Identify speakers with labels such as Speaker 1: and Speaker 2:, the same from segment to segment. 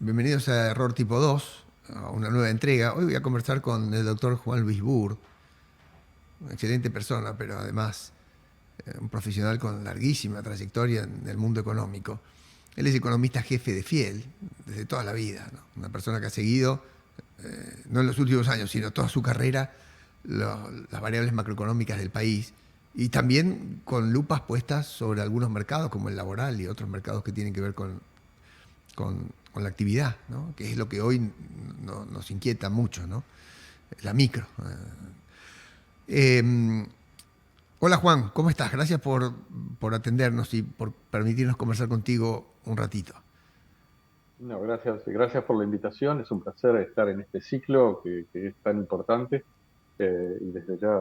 Speaker 1: Bienvenidos a Error Tipo 2, a una nueva entrega. Hoy voy a conversar con el doctor Juan Luis Burr, una excelente persona, pero además un profesional con larguísima trayectoria en el mundo económico. Él es economista jefe de Fiel desde toda la vida, ¿no? Una persona que ha seguido, no en los últimos años, sino toda su carrera, las variables macroeconómicas del país y también con lupas puestas sobre algunos mercados como el laboral y otros mercados que tienen que ver con la actividad, ¿no? Que es lo que hoy nos inquieta mucho, ¿no? La micro. Eh, Hola Juan, ¿cómo estás? Gracias por atendernos y por permitirnos conversar contigo un ratito.
Speaker 2: No, gracias por la invitación. Es un placer estar en este ciclo que es tan importante y desde ya,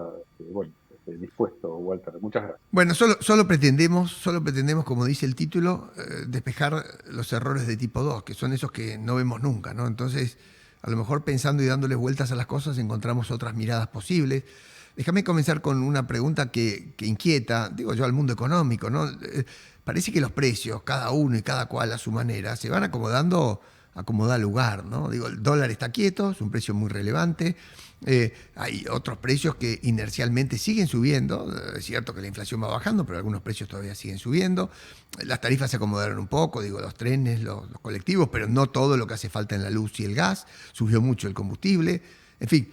Speaker 2: bueno, dispuesto, Walter. Muchas gracias.
Speaker 1: Bueno, solo pretendemos, como dice el título, despejar los errores de tipo 2, que son esos que no vemos nunca, ¿no? Entonces, a lo mejor pensando y dándoles vueltas a las cosas, encontramos otras miradas posibles. Déjame comenzar con una pregunta que inquieta, digo yo, al mundo económico, ¿no? Parece que los precios, cada uno y cada cual a su manera, se van acomodando a como da lugar, ¿no? Digo, el dólar está quieto, es un precio muy relevante. Hay otros precios que inercialmente siguen subiendo. Es cierto que la inflación va bajando, pero algunos precios todavía siguen subiendo. Las tarifas se acomodaron un poco, digo, los trenes, los colectivos, pero no todo lo que hace falta en la luz y el gas. Subió mucho el combustible. En fin,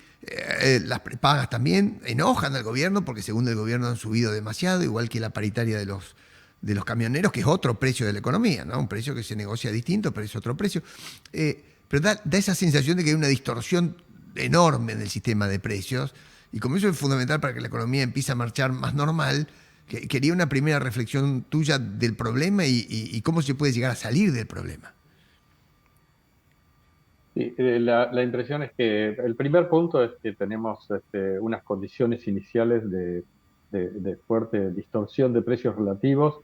Speaker 1: las prepagas también enojan al gobierno porque según el gobierno han subido demasiado, igual que la paritaria de los camioneros, que es otro precio de la economía, ¿no? Un precio que se negocia distinto, pero es otro precio. Pero da esa sensación de que hay una distorsión enorme en el sistema de precios, y como eso es fundamental para que la economía empiece a marchar más normal, quería una primera reflexión tuya del problema y cómo se puede llegar a salir del problema.
Speaker 2: Sí, la impresión es que el primer punto es que tenemos unas condiciones iniciales de fuerte distorsión de precios relativos.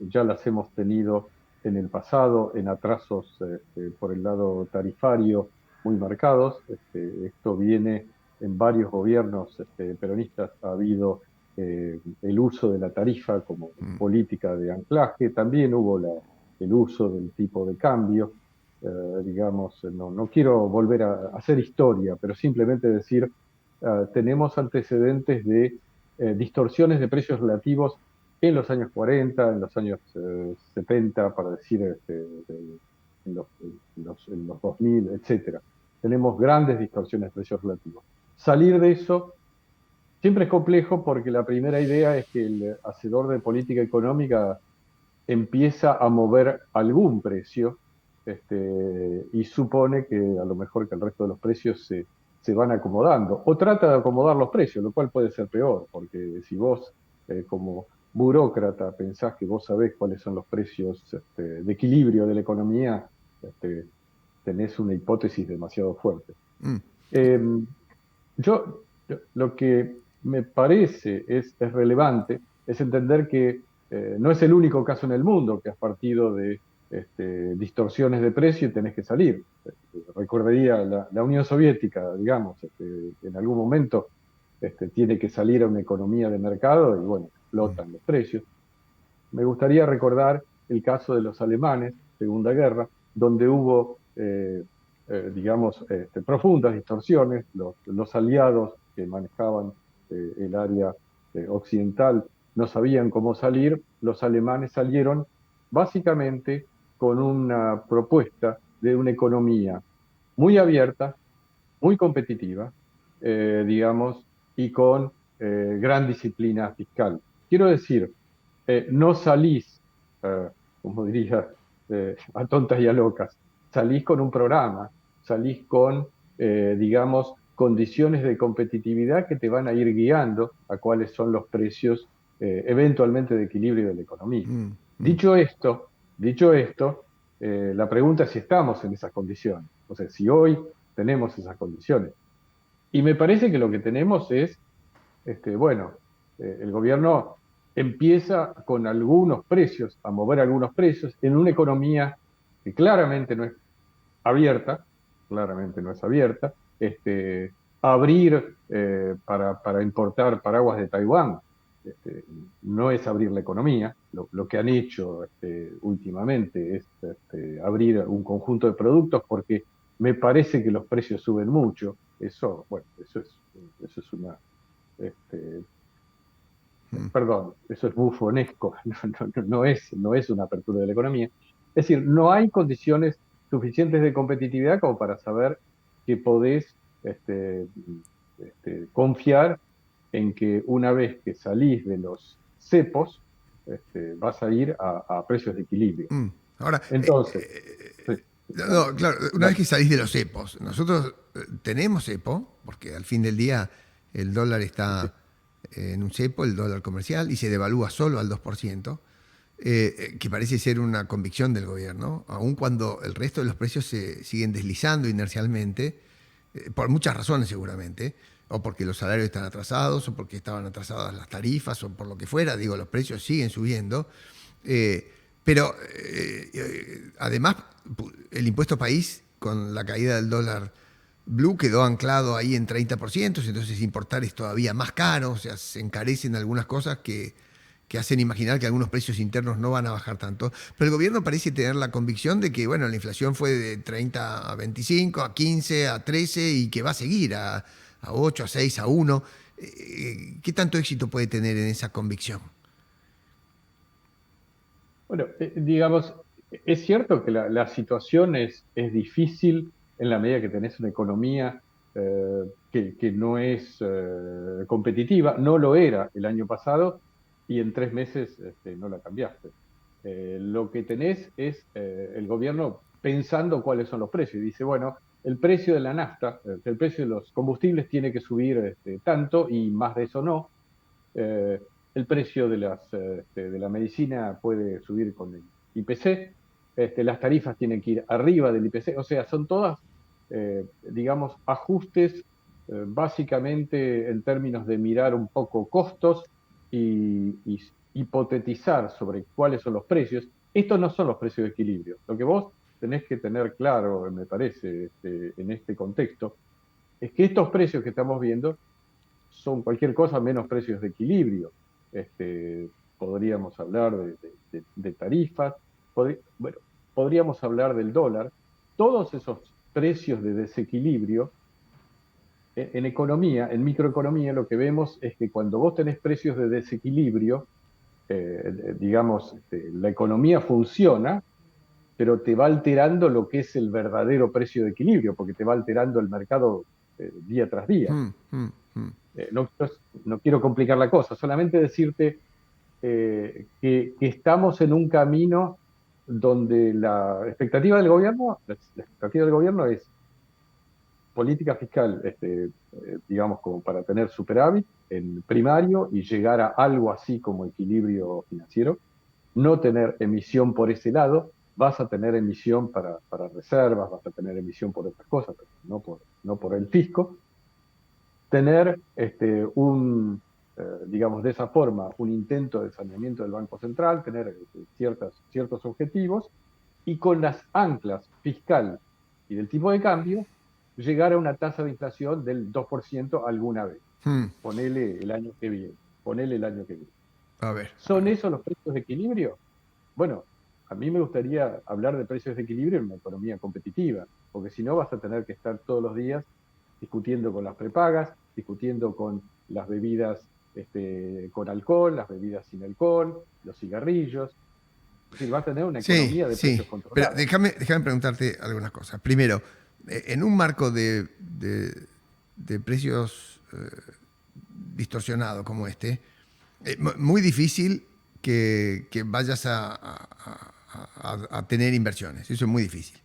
Speaker 2: Ya las hemos tenido en el pasado, en atrasos por el lado tarifario muy marcados. Esto viene en varios gobiernos peronistas. Ha habido el uso de la tarifa como política de anclaje. También hubo el uso del tipo de cambio. Digamos, no quiero volver a hacer historia, pero simplemente decir, tenemos antecedentes de distorsiones de precios relativos en los años 40, en los años 70, para decir, en los 2000, etcétera. Tenemos grandes distorsiones de precios relativos. Salir de eso siempre es complejo porque la primera idea es que el hacedor de política económica empieza a mover algún precio y supone que a lo mejor que el resto de los precios se van acomodando o trata de acomodar los precios, lo cual puede ser peor, porque si vos como burócrata pensás que vos sabés cuáles son los precios de equilibrio de la economía, este, tenés una hipótesis demasiado fuerte.
Speaker 1: Mm.
Speaker 2: Eh, yo lo que me parece es relevante es entender que no es el único caso en el mundo que has partido de distorsiones de precio y tenés que salir. Recordaría la Unión Soviética, digamos, en algún momento tiene que salir a una economía de mercado y bueno, explotan los precios. Me gustaría recordar el caso de los alemanes, Segunda Guerra, donde hubo, digamos, profundas distorsiones. Los aliados que manejaban el área occidental no sabían cómo salir. Los alemanes salieron básicamente con una propuesta de una economía muy abierta, muy competitiva, digamos, y con gran disciplina fiscal. Quiero decir, no salís, eh, como diría, a tontas y a locas, salís con un programa, salís con, digamos, condiciones de competitividad que te van a ir guiando a cuáles son los precios eventualmente de equilibrio de la economía.
Speaker 1: Mm. Mm.
Speaker 2: Dicho esto, dicho esto, la pregunta es si estamos en esas condiciones, o sea, si hoy tenemos esas condiciones. Y me parece que lo que tenemos es bueno, el gobierno empieza con algunos precios, a mover algunos precios en una economía que claramente no es abierta, claramente no es abierta, abrir para importar paraguas de Taiwán, este, no es abrir la economía, lo que han hecho últimamente es abrir un conjunto de productos porque me parece que los precios suben mucho. Eso, bueno, eso es una, este, perdón, eso es bufonesco, no es una apertura de la economía. Es decir, no hay condiciones suficientes de competitividad como para saber que podés confiar en que una vez que salís de los cepos, vas a ir a precios de equilibrio.
Speaker 1: Ahora,
Speaker 2: Entonces, sí,
Speaker 1: no, claro, una vez que salís de los cepos, nosotros tenemos cepo, porque al fin del día el dólar
Speaker 2: sí,
Speaker 1: está en un cepo, el dólar comercial, y se devalúa solo al 2%, que parece ser una convicción del gobierno, aun cuando el resto de los precios se siguen deslizando inercialmente, por muchas razones seguramente, o porque los salarios están atrasados, o porque estaban atrasadas las tarifas, o por lo que fuera, digo, los precios siguen subiendo. Pero además, el impuesto país, con la caída del dólar blue, quedó anclado ahí en 30%, entonces importar es todavía más caro, o sea, se encarecen algunas cosas que hacen imaginar que algunos precios internos no van a bajar tanto. Pero el gobierno parece tener la convicción de que, bueno, la inflación fue de 30 a 25, a 15, a 13 y que va a seguir a 8, a 6, a 1. ¿Qué tanto éxito puede tener en esa convicción?
Speaker 2: bueno, digamos, es cierto que la situación es difícil en la medida que tenés una economía que no es competitiva, no lo era el año pasado y en 3 meses no la cambiaste. Lo que tenés es el gobierno pensando cuáles son los precios. Y dice, bueno, el precio de la nafta, el precio de los combustibles tiene que subir tanto y más de eso no. Eh, el precio de la medicina puede subir con el IPC, las tarifas tienen que ir arriba del IPC, o sea, son todas, digamos, ajustes básicamente en términos de mirar un poco costos y hipotetizar sobre cuáles son los precios. Estos no son los precios de equilibrio. Lo que vos tenés que tener claro, me parece, en este contexto, es que estos precios que estamos viendo son cualquier cosa menos precios de equilibrio. Podríamos hablar de tarifas, bueno, podríamos hablar del dólar. Todos esos precios de desequilibrio, en economía, en microeconomía, lo que vemos es que cuando vos tenés precios de desequilibrio, digamos, la economía funciona, pero te va alterando lo que es el verdadero precio de equilibrio, porque te va alterando el mercado día tras día.
Speaker 1: Hmm, hmm, hmm.
Speaker 2: No quiero complicar la cosa, solamente decirte que estamos en un camino donde la expectativa del gobierno es política fiscal, digamos, como para tener superávit en primario y llegar a algo así como equilibrio financiero, no tener emisión por ese lado, vas a tener emisión para reservas, vas a tener emisión por otras cosas, pero no por el fisco, tener digamos, de esa forma, un intento de saneamiento del Banco Central, tener ciertos objetivos, y con las anclas fiscal y del tipo de cambio, llegar a una tasa de inflación del 2% alguna vez.
Speaker 1: Hmm.
Speaker 2: Ponele el año que viene. Ponele el año que viene.
Speaker 1: A ver, a
Speaker 2: ¿Son
Speaker 1: ver.
Speaker 2: esos los precios de equilibrio? Bueno, a mí me gustaría hablar de precios de equilibrio en una economía competitiva, porque si no vas a tener que estar todos los días discutiendo con las prepagas, discutiendo con las bebidas con alcohol, las bebidas sin alcohol, los cigarrillos. Es decir, vas a tener una
Speaker 1: Sí,
Speaker 2: economía de
Speaker 1: sí,
Speaker 2: precios
Speaker 1: pero
Speaker 2: controlados.
Speaker 1: déjame preguntarte algunas cosas. Primero, en un marco de precios distorsionados como este, muy difícil que vayas a tener inversiones. Eso es muy difícil.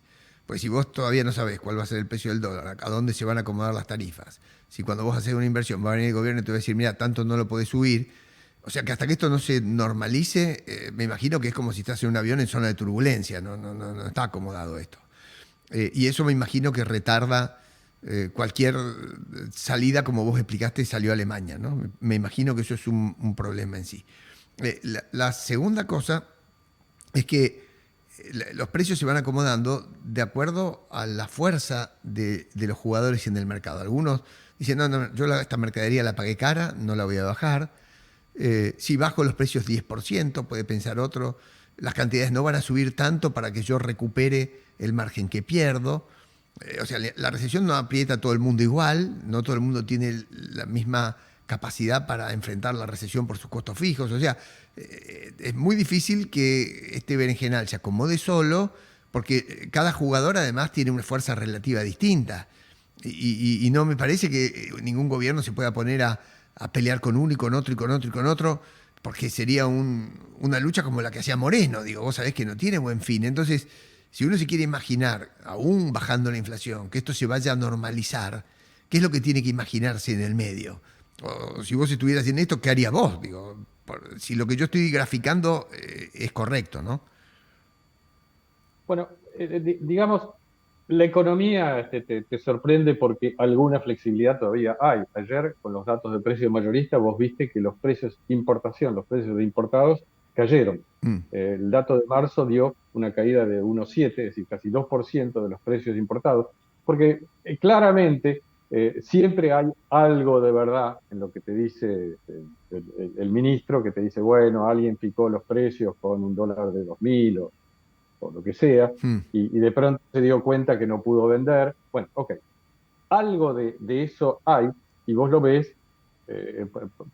Speaker 1: Pues si vos todavía no sabés cuál va a ser el precio del dólar, a dónde se van a acomodar las tarifas, si cuando vos haces una inversión va a venir el gobierno y te va a decir, mira, tanto no lo podés subir, o sea que hasta que esto no se normalice, me imagino que es como si estás en un avión en zona de turbulencia, no está acomodado esto. Y eso me imagino que retarda cualquier salida, como vos explicaste, salió a Alemania, ¿no? Me imagino que eso es un problema en sí. La segunda cosa es que los precios se van acomodando de acuerdo a la fuerza de los jugadores en el mercado. Algunos dicen, no, yo esta mercadería la pagué cara, no la voy a bajar. Si bajo los precios 10%, puede pensar otro, las cantidades no van a subir tanto para que yo recupere el margen que pierdo. O sea, la recesión no aprieta a todo el mundo igual, no todo el mundo tiene la misma capacidad para enfrentar la recesión por sus costos fijos. O sea, es muy difícil que este berenjenal se acomode solo, porque cada jugador además tiene una fuerza relativa distinta. Y no me parece que ningún gobierno se pueda poner a pelear con uno y con otro y con otro y con otro, porque sería una lucha como la que hacía Moreno. Digo, vos sabés que no tiene buen fin. Entonces, si uno se quiere imaginar, aún bajando la inflación, que esto se vaya a normalizar, ¿qué es lo que tiene que imaginarse en el medio? O si vos estuvieras en esto, ¿qué harías vos? Digo, si lo que yo estoy graficando es correcto, ¿no?
Speaker 2: Bueno, digamos, la economía te sorprende porque alguna flexibilidad todavía hay. Ayer, con los datos de precio mayorista, vos viste que los precios de importación, los precios de importados, cayeron.
Speaker 1: Mm,
Speaker 2: El dato de marzo dio una caída de 1,7, es decir, casi 2% de los precios importados, porque claramente siempre hay algo de verdad en lo que te dice el ministro, que te dice, bueno, alguien picó los precios con un dólar de 2.000 o lo que sea,
Speaker 1: mm,
Speaker 2: y de pronto se dio cuenta que no pudo vender. Bueno, ok, algo de eso hay y vos lo ves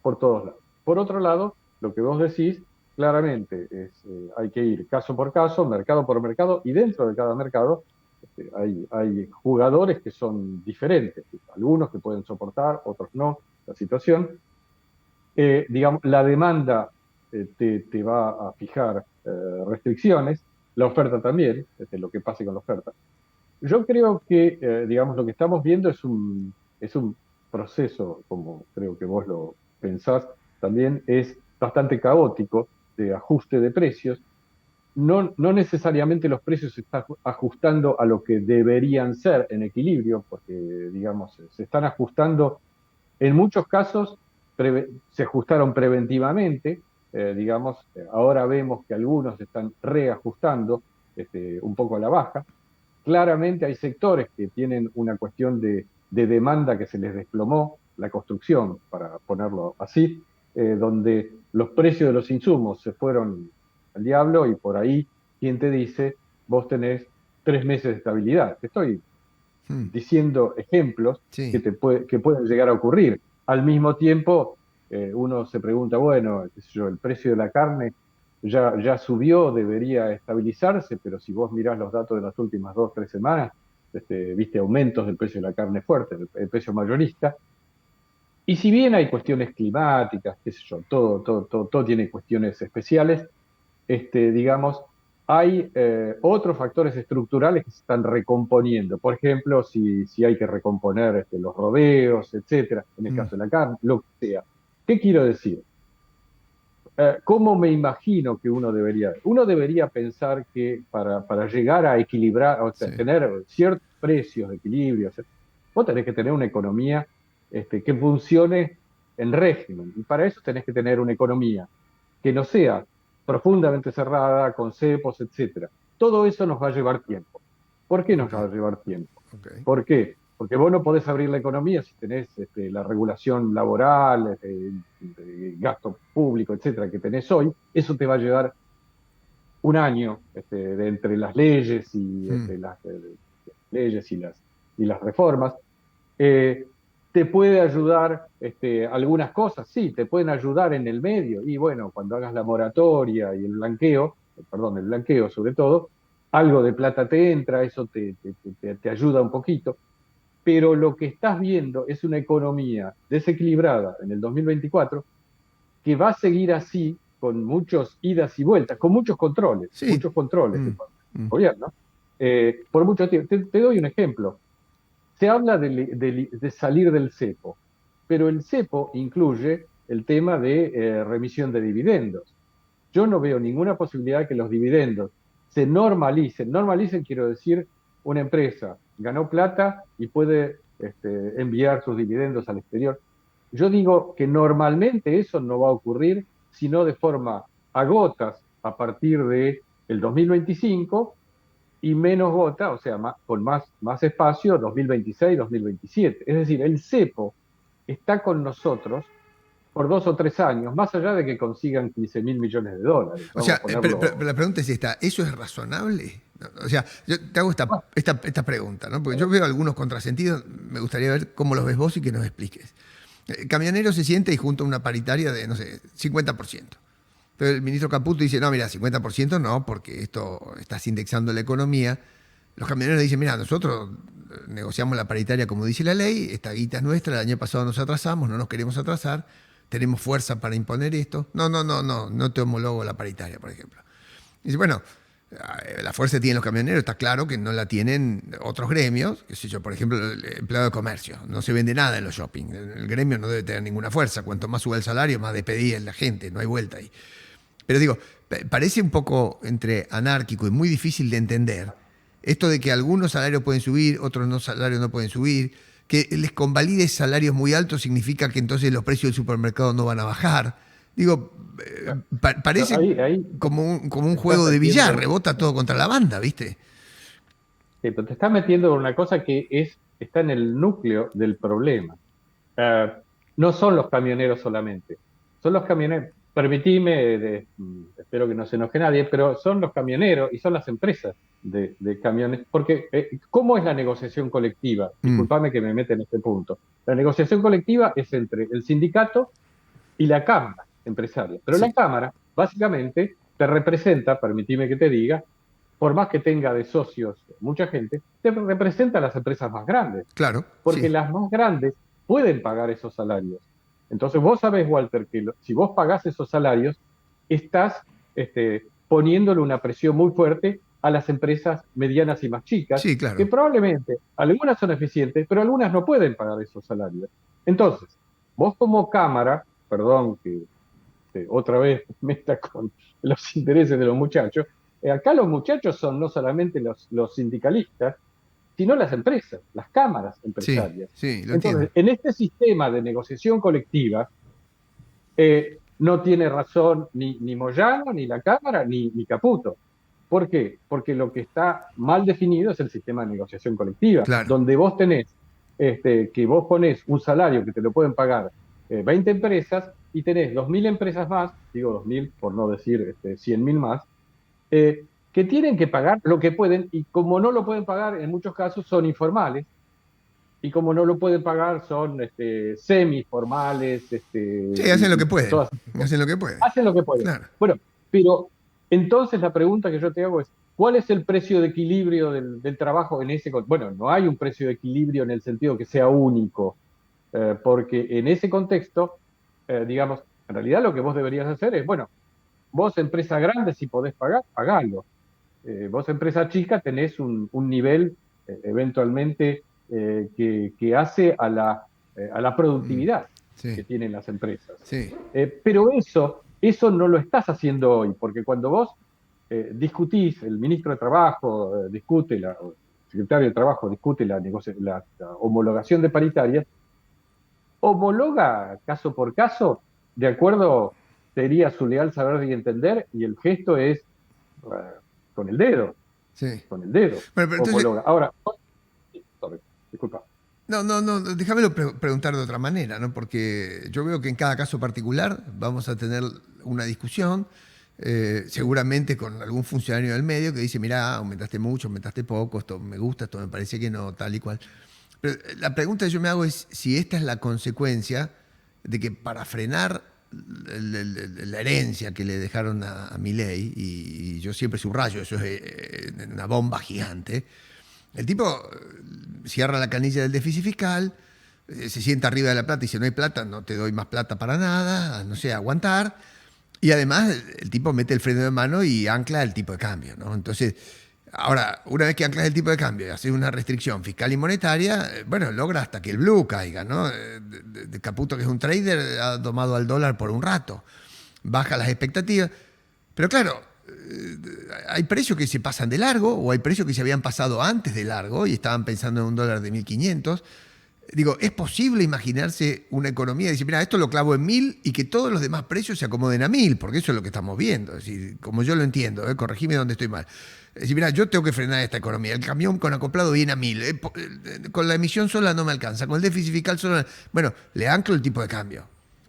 Speaker 2: por todos lados. Por otro lado, lo que vos decís claramente es hay que ir caso por caso, mercado por mercado, y dentro de cada mercado hay jugadores que son diferentes, algunos que pueden soportar, otros no, la situación. Digamos, la demanda te va a fijar restricciones, la oferta también, lo que pase con la oferta. Yo creo que, digamos, lo que estamos viendo es un proceso, como creo que vos lo pensás, también es bastante caótico de ajuste de precios. No, no necesariamente los precios se están ajustando a lo que deberían ser en equilibrio, porque, digamos, se están ajustando, en muchos casos se ajustaron preventivamente, digamos, ahora vemos que algunos se están reajustando un poco a la baja. Claramente hay sectores que tienen una cuestión de demanda que se les desplomó, la construcción, para ponerlo así, donde los precios de los insumos se fueron al diablo y por ahí, ¿quién te dice? Vos tenés 3 meses de estabilidad. Te estoy
Speaker 1: mm,
Speaker 2: diciendo ejemplos
Speaker 1: sí.
Speaker 2: que pueden llegar a ocurrir. Al mismo tiempo, uno se pregunta, bueno, qué sé yo, el precio de la carne ya subió, debería estabilizarse, pero si vos mirás los datos de las últimas 2, 3 semanas, viste aumentos del precio de la carne fuerte, el precio mayorista. Y si bien hay cuestiones climáticas, qué sé yo, todo tiene cuestiones especiales, digamos, hay otros factores estructurales que se están recomponiendo. Por ejemplo, si hay que recomponer los rodeos, etcétera, en el
Speaker 1: Mm,
Speaker 2: caso de la carne, lo que sea. ¿Qué quiero decir? ¿Cómo me imagino que uno debería? Uno debería pensar que para llegar a equilibrar, o sea,
Speaker 1: sí.
Speaker 2: tener ciertos precios de equilibrio, o sea, vos tenés que tener una economía que funcione en régimen. Y para eso tenés que tener una economía que no sea profundamente cerrada, con cepos, etcétera. Todo eso nos va a llevar tiempo. ¿Por qué nos
Speaker 1: Ok,
Speaker 2: va a llevar tiempo?
Speaker 1: ok.
Speaker 2: ¿Por qué? Porque vos no podés abrir la economía si tenés la regulación laboral, de gasto público, etcétera, que tenés hoy. Eso te va a llevar un año de entre las leyes y
Speaker 1: Mm,
Speaker 2: las reformas. Eh, ¿Te puede ayudar algunas cosas? Sí, te pueden ayudar en el medio. Y bueno, cuando hagas la moratoria y el blanqueo, perdón, el blanqueo sobre todo, algo de plata te entra, eso te ayuda un poquito. Pero lo que estás viendo es una economía desequilibrada en el 2024 que va a seguir así con muchos idas y vueltas, con
Speaker 1: sí.
Speaker 2: muchos controles
Speaker 1: Mm,
Speaker 2: de parte del
Speaker 1: mm,
Speaker 2: gobierno, por mucho tiempo. Te doy un ejemplo. Se habla de salir del cepo, pero el cepo incluye el tema de remisión de dividendos. Yo no veo ninguna posibilidad que los dividendos se normalicen. Normalicen, quiero decir, una empresa ganó plata y puede enviar sus dividendos al exterior. Yo digo que normalmente eso no va a ocurrir, sino de forma a gotas a partir de el 2025 y menos gota, o sea, con más espacio, 2026, 2027. Es decir, el cepo está con nosotros por 2 o 3 años, más allá de que consigan 15.000 millones de dólares.
Speaker 1: O
Speaker 2: Vamos a
Speaker 1: sea,
Speaker 2: ponerlo.
Speaker 1: pero la pregunta es esta, ¿eso es razonable? O sea, yo te hago
Speaker 2: Bueno,
Speaker 1: esta pregunta, ¿no? Porque yo veo algunos contrasentidos, me gustaría ver cómo los ves vos y que nos expliques. El camionero se siente y junta una paritaria de, no sé, 50%. Pero el ministro Caputo dice, no, mira, 50% no, porque esto estás indexando la economía. Los camioneros dicen, mira, nosotros negociamos la paritaria como dice la ley, esta guita es nuestra, el año pasado nos atrasamos, no nos queremos atrasar, tenemos fuerza para imponer esto. No te homologo la paritaria, por ejemplo. Dice, bueno, la fuerza que tienen los camioneros está claro que no la tienen otros gremios, qué sé yo, por ejemplo, el empleado de comercio. No se vende nada en los shopping. El gremio no debe tener ninguna fuerza. Cuanto más sube el salario, más despedida es la gente, no hay vuelta ahí. Pero digo, parece un poco entre anárquico y muy difícil de entender esto de que algunos salarios pueden subir, otros salarios no pueden subir, que les convalide salarios muy altos significa que entonces los precios del supermercado no van a bajar. Digo, parece
Speaker 2: ahí
Speaker 1: como un
Speaker 2: te estás
Speaker 1: juego de billar,
Speaker 2: metiendo,
Speaker 1: rebota todo contra la banda, ¿viste?
Speaker 2: pero te estás metiendo en una cosa que está en el núcleo del problema. Eh, no son los camioneros solamente, son los camioneros, permitime, espero que no se enoje nadie, pero son los camioneros y son las empresas de camiones, porque ¿cómo es la negociación colectiva?
Speaker 1: Mm,
Speaker 2: Disculpame que me meta en este punto. La negociación colectiva es entre el sindicato y la Cámara empresaria, pero la
Speaker 1: sí,
Speaker 2: Cámara básicamente te representa, permitime que te diga, por más que tenga de socios mucha gente, te representa a las empresas más grandes
Speaker 1: claro,
Speaker 2: porque
Speaker 1: sí,
Speaker 2: las más grandes pueden pagar esos salarios. Entonces vos sabés, Walter, que si vos pagás esos salarios, estás poniéndole una presión muy fuerte a las empresas medianas y más chicas,
Speaker 1: sí,
Speaker 2: que
Speaker 1: claro.
Speaker 2: probablemente algunas son eficientes, pero algunas no pueden pagar esos salarios. Entonces, vos como Cámara, perdón que otra vez meta con los intereses de los muchachos, acá los muchachos son no solamente los sindicalistas, sino las empresas, las cámaras
Speaker 1: Sí,
Speaker 2: empresarias.
Speaker 1: sí, lo entiendo.
Speaker 2: Entonces, en este sistema de negociación colectiva, no tiene razón ni Moyano, ni la Cámara, ni Caputo. ¿Por qué? Porque lo que está mal definido es el sistema de negociación colectiva,
Speaker 1: Claro,
Speaker 2: donde vos tenés que vos ponés un salario que te lo pueden pagar 20 empresas y tenés 2.000 empresas más, digo 2.000 por no decir 100.000 más, que tienen que pagar lo que pueden y como no lo pueden pagar, en muchos casos son informales y como no lo pueden pagar son semiformales,
Speaker 1: sí, hacen lo que
Speaker 2: y
Speaker 1: pueden,
Speaker 2: todas esas cosas.
Speaker 1: hacen lo que pueden.
Speaker 2: Hacen lo que pueden.
Speaker 1: Claro.
Speaker 2: Bueno, pero entonces la pregunta que yo te hago es, ¿cuál es el precio de equilibrio del trabajo en ese? Bueno, no hay un precio de equilibrio en el sentido que sea único, porque en ese contexto, digamos, en realidad lo que vos deberías hacer es, bueno, vos empresa grande si podés pagar, pagalo. Vos empresa chica tenés un nivel eventualmente que hace a la
Speaker 1: Mm,
Speaker 2: productividad
Speaker 1: sí,
Speaker 2: que tienen las empresas.
Speaker 1: sí,
Speaker 2: Pero eso no lo estás haciendo hoy, porque cuando vos discutís, el ministro de Trabajo discute, o el secretario de Trabajo discute la homologación de paritarias, homologa caso por caso, de acuerdo, sería su leal saber y entender, y el gesto es eh, con el dedo,
Speaker 1: sí.
Speaker 2: con el dedo,
Speaker 1: Bueno, pero entonces,
Speaker 2: homologa. Ahora, sorry, disculpa.
Speaker 1: no, déjamelo preguntar de otra manera, ¿no? Porque yo veo que en cada caso particular vamos a tener una discusión, seguramente con algún funcionario del medio que dice, mira, aumentaste mucho, aumentaste poco, esto me gusta, esto me parece que no, tal y cual. Pero la pregunta que yo me hago es si esta es la consecuencia de que para frenar la herencia que le dejaron a Milei, y yo siempre subrayo, eso es una bomba gigante, el tipo cierra la canilla del déficit fiscal, se sienta arriba de la plata y dice, no hay plata, no te doy más plata para nada, no sé, aguantar. Y además el tipo mete el freno de mano y ancla el tipo de cambio, ¿no? Entonces, ahora, una vez que anclas el tipo de cambio y haces una restricción fiscal y monetaria, bueno, logra hasta que el blue caiga, ¿no? De Caputo, que es un trader, ha domado al dólar por un rato, baja las expectativas. Pero claro, hay precios que se pasan de largo o hay precios que se habían pasado antes de largo y estaban pensando en un dólar de 1.500. Digo, ¿es posible imaginarse una economía y decir, mira, esto lo clavo en 1.000 y que todos los demás precios se acomoden a 1.000? Porque eso es lo que estamos viendo. Es decir, como yo lo entiendo, corregime donde estoy mal. Es decir, mira, yo tengo que frenar esta economía. El camión con acoplado viene a 1.000. Con la emisión sola no me alcanza. Con el déficit fiscal solo. Bueno, le anclo el tipo de cambio.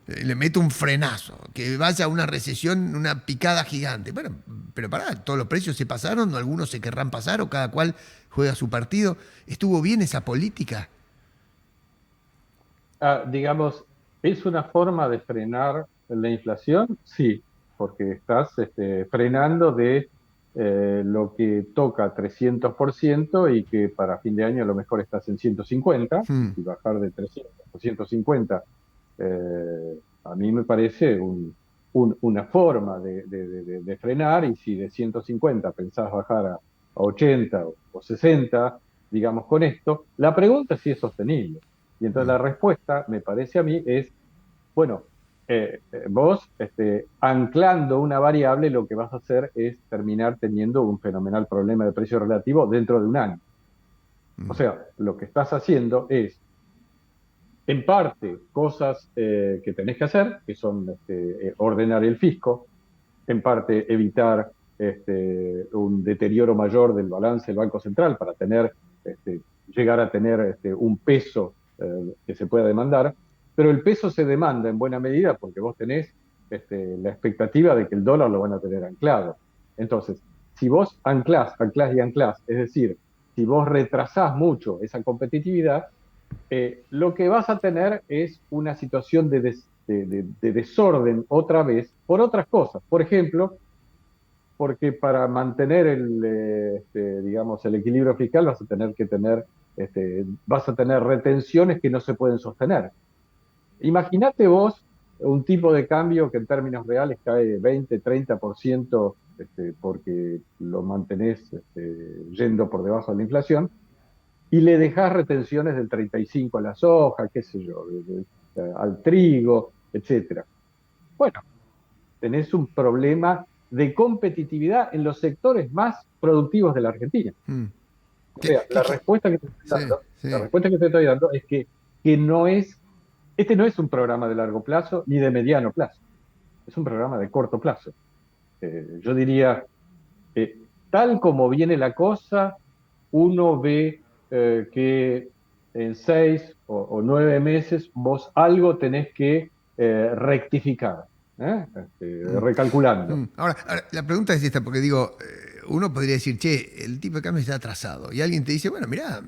Speaker 1: Le meto un frenazo, que vaya a una recesión, una picada gigante. Bueno, pero pará, todos los precios se pasaron, algunos se querrán pasar o cada cual juega su partido. ¿Estuvo bien esa política?
Speaker 2: Digamos, ¿es una forma de frenar la inflación? Sí, porque estás frenando de lo que toca 300% y que para fin de año a lo mejor estás en 150, y
Speaker 1: Hmm.
Speaker 2: si bajar de 300 a 150, a mí me parece una forma de frenar, y si de 150 pensás bajar a 80 o 60, digamos, con esto, la pregunta es si es sostenible. Y entonces
Speaker 1: Mm.
Speaker 2: la respuesta, me parece a mí, es, bueno, vos anclando una variable, lo que vas a hacer es terminar teniendo un fenomenal problema de precio relativo dentro de un año. O sea, lo que estás haciendo es, en parte, cosas que tenés que hacer, que son ordenar el fisco, en parte evitar un deterioro mayor del balance del Banco Central para llegar a tener un peso que se pueda demandar, pero el peso se demanda en buena medida porque vos tenés la expectativa de que el dólar lo van a tener anclado. Entonces, si vos anclás y anclás, es decir, si vos retrasás mucho esa competitividad, lo que vas a tener es una situación de desorden otra vez por otras cosas. Por ejemplo, porque para mantener digamos, el equilibrio fiscal vas a tener retenciones que no se pueden sostener. Imagínate vos un tipo de cambio que en términos reales cae 20-30%, porque lo mantenés yendo por debajo de la inflación, y le dejás retenciones del 35 a la soja, qué sé yo, al trigo, etcétera. Bueno, tenés un problema de competitividad en los sectores más productivos de la Argentina.
Speaker 1: Mm.
Speaker 2: O
Speaker 1: ¿Qué,
Speaker 2: sea,
Speaker 1: qué,
Speaker 2: la
Speaker 1: qué?
Speaker 2: respuesta que te estoy
Speaker 1: Sí,
Speaker 2: dando, la
Speaker 1: sí.
Speaker 2: respuesta que te estoy dando es que no es, este no es un programa de largo plazo ni de mediano plazo, es un programa de corto plazo. Yo diría, tal como viene la cosa, uno ve que en 6 o 9 meses vos algo tenés que rectificar, recalculando.
Speaker 1: Ahora, la pregunta es esta, porque digo, uno podría decir, che, el tipo de cambio está atrasado. Y alguien te dice, bueno, mirá,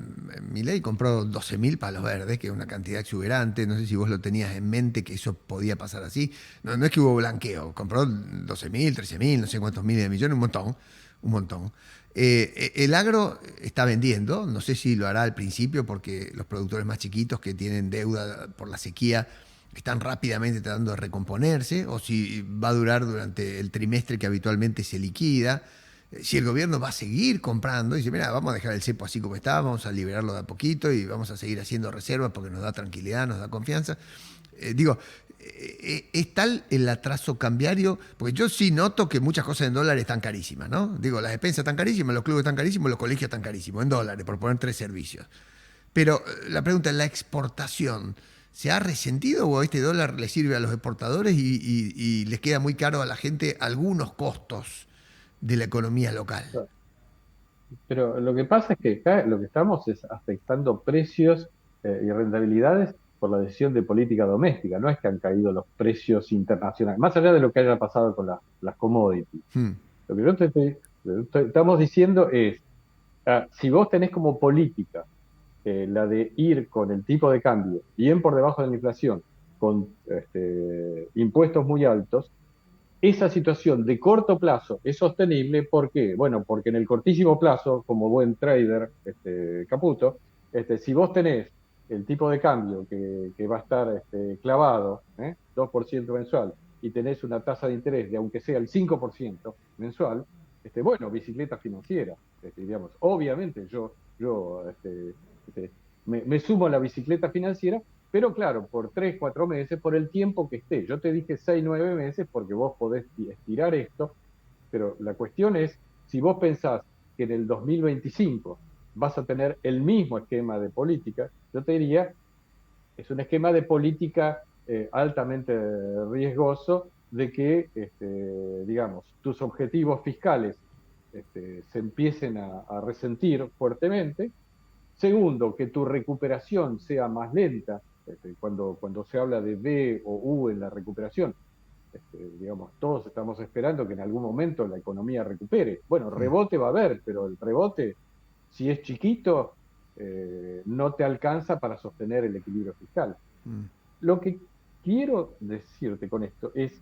Speaker 1: Milei compró 12.000 palos verdes, que es una cantidad exuberante. No sé si vos lo tenías en mente que eso podía pasar así. No, no es que hubo blanqueo, compró 12.000, 13.000, no sé cuántos miles de millones, un montón, un montón. El agro está vendiendo, no sé si lo hará al principio, porque los productores más chiquitos que tienen deuda por la sequía están rápidamente tratando de recomponerse, o si va a durar durante el trimestre que habitualmente se liquida, si el gobierno va a seguir comprando, y dice, mira, vamos a dejar el cepo así como está, vamos a liberarlo de a poquito y vamos a seguir haciendo reservas porque nos da tranquilidad, nos da confianza. Digo, es tal el atraso cambiario, porque yo sí noto que muchas cosas en dólares están carísimas, ¿no? Digo, las despensas están carísimas, los clubes están carísimos, los colegios están carísimos, en dólares, por poner tres servicios. Pero la pregunta es, ¿la exportación se ha resentido o este dólar le sirve a los exportadores y les queda muy caro a la gente algunos costos de la economía local?
Speaker 2: Pero lo que pasa es que acá lo que estamos es afectando precios y rentabilidades por la decisión de política doméstica. No es que han caído los precios internacionales, más allá de lo que haya pasado con las commodities.
Speaker 1: Hmm.
Speaker 2: Lo que yo estamos diciendo es, si vos tenés como política la de ir con el tipo de cambio bien por debajo de la inflación, con impuestos muy altos, esa situación de corto plazo es sostenible. ¿Por qué? Bueno, porque en el cortísimo plazo, como buen trader, Caputo, si vos tenés el tipo de cambio que va a estar clavado, 2% mensual, y tenés una tasa de interés de aunque sea el 5% mensual, bueno, bicicleta financiera, digamos. Obviamente yo me sumo a la bicicleta financiera, pero claro, por 3, 4 meses, por el tiempo que esté. Yo te dije 6, 9 meses porque vos podés estirar esto, pero la cuestión es, si vos pensás que en el 2025 vas a tener el mismo esquema de política, yo te diría, es un esquema de política altamente riesgoso de que, digamos, tus objetivos fiscales se empiecen a resentir fuertemente. Segundo, que tu recuperación sea más lenta Cuando se habla de V o U en la recuperación, digamos, todos estamos esperando que en algún momento la economía recupere. Bueno, rebote va a haber, pero el rebote, si es chiquito, no te alcanza para sostener el equilibrio fiscal. Lo que quiero decirte con esto es,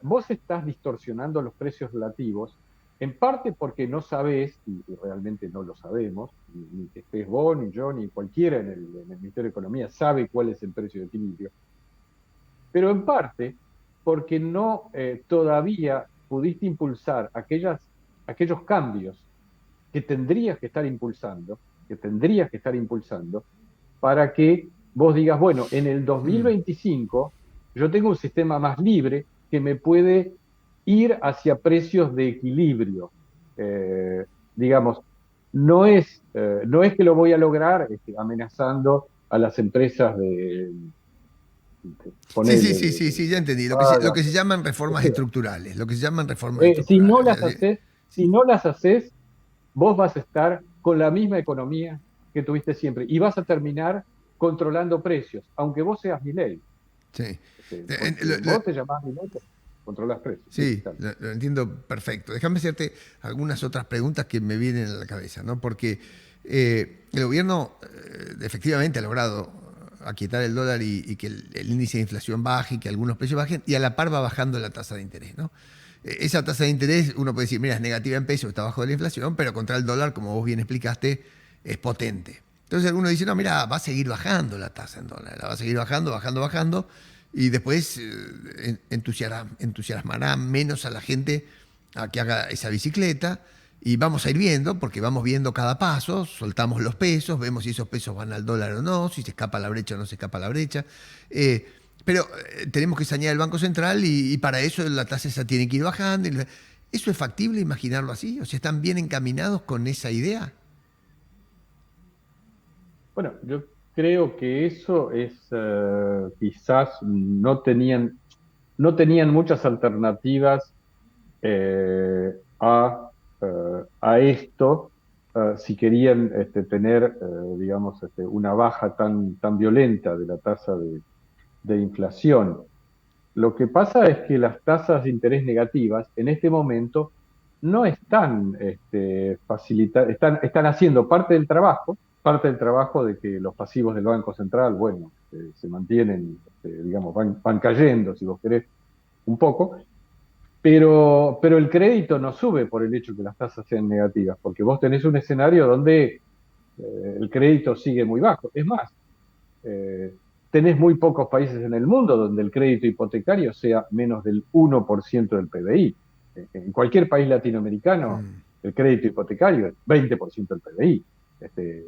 Speaker 2: vos estás distorsionando los precios relativos, en parte porque no sabés, y realmente no lo sabemos, ni que estés vos, ni yo, ni cualquiera en el Ministerio de Economía sabe cuál es el precio de equilibrio, pero en parte porque no todavía pudiste impulsar aquellos cambios que tendrías que estar impulsando, para que vos digas, bueno, en el 2025 yo tengo un sistema más libre que me puede ir hacia precios de equilibrio. Digamos, no es que lo voy a lograr amenazando a las empresas
Speaker 1: Sí, ya entendí. Lo que se llaman reformas estructurales. Lo que se llaman reformas
Speaker 2: si no
Speaker 1: estructurales.
Speaker 2: las haces, si no las haces, vos vas a estar con la misma economía que tuviste siempre y vas a terminar controlando precios, aunque vos seas Milei.
Speaker 1: Sí.
Speaker 2: Vos te llamás Milei, controlas precios.
Speaker 1: Sí, lo entiendo perfecto. Déjame hacerte algunas otras preguntas que me vienen a la cabeza, ¿no? Porque el gobierno efectivamente ha logrado aquietar el dólar y que el índice de inflación baje y que algunos precios bajen, y a la par va bajando la tasa de interés, ¿no? Esa tasa de interés, uno puede decir, mira, es negativa en pesos, está bajo de la inflación, pero contra el dólar, como vos bien explicaste, es potente. Entonces algunos dicen, no, mira, va a seguir bajando la tasa en dólar, la va a seguir bajando, y después entusiasmará menos a la gente a que haga esa bicicleta, y vamos a ir viendo, porque vamos viendo cada paso, soltamos los pesos, vemos si esos pesos van al dólar o no, si se escapa la brecha o no se escapa la brecha. Pero tenemos que sanear el Banco Central y para eso la tasa esa tiene que ir bajando. ¿Eso es factible imaginarlo así? ¿O sea, están bien encaminados con esa idea?
Speaker 2: Bueno, yo creo que eso es, quizás no tenían muchas alternativas a esto, si querían tener, digamos, una baja tan violenta de la tasa de inflación. Lo que pasa es que las tasas de interés negativas en este momento no están están haciendo parte del trabajo de que los pasivos del Banco Central, bueno, se mantienen, digamos, van cayendo, si vos querés, un poco, pero el crédito no sube por el hecho que las tasas sean negativas, porque vos tenés un escenario donde el crédito sigue muy bajo. Es más, eh, tenés muy pocos países en el mundo donde el crédito hipotecario sea menos del 1% del PBI. En cualquier país latinoamericano, el crédito hipotecario es 20% del PBI.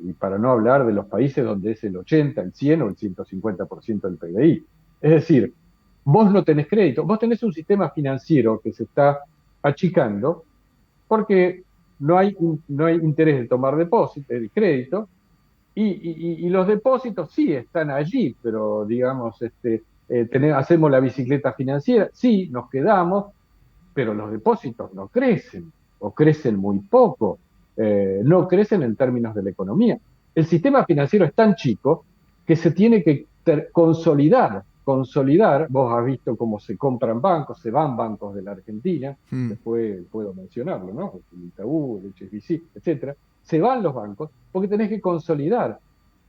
Speaker 2: Y para no hablar de los países donde es el 80, el 100 o el 150% del PBI. Es decir, vos no tenés crédito, vos tenés un sistema financiero que se está achicando porque no hay interés de tomar depósito, de crédito, y los depósitos sí están allí, pero digamos, hacemos la bicicleta financiera, sí, nos quedamos, pero los depósitos no crecen, o crecen muy poco, no crecen en términos de la economía. El sistema financiero es tan chico que se tiene que consolidar. Vos has visto cómo se compran bancos, se van bancos de la Argentina, después puedo mencionarlo, ¿no? El Itaú, el HSBC, etcétera. Se van los bancos porque tenés que consolidar.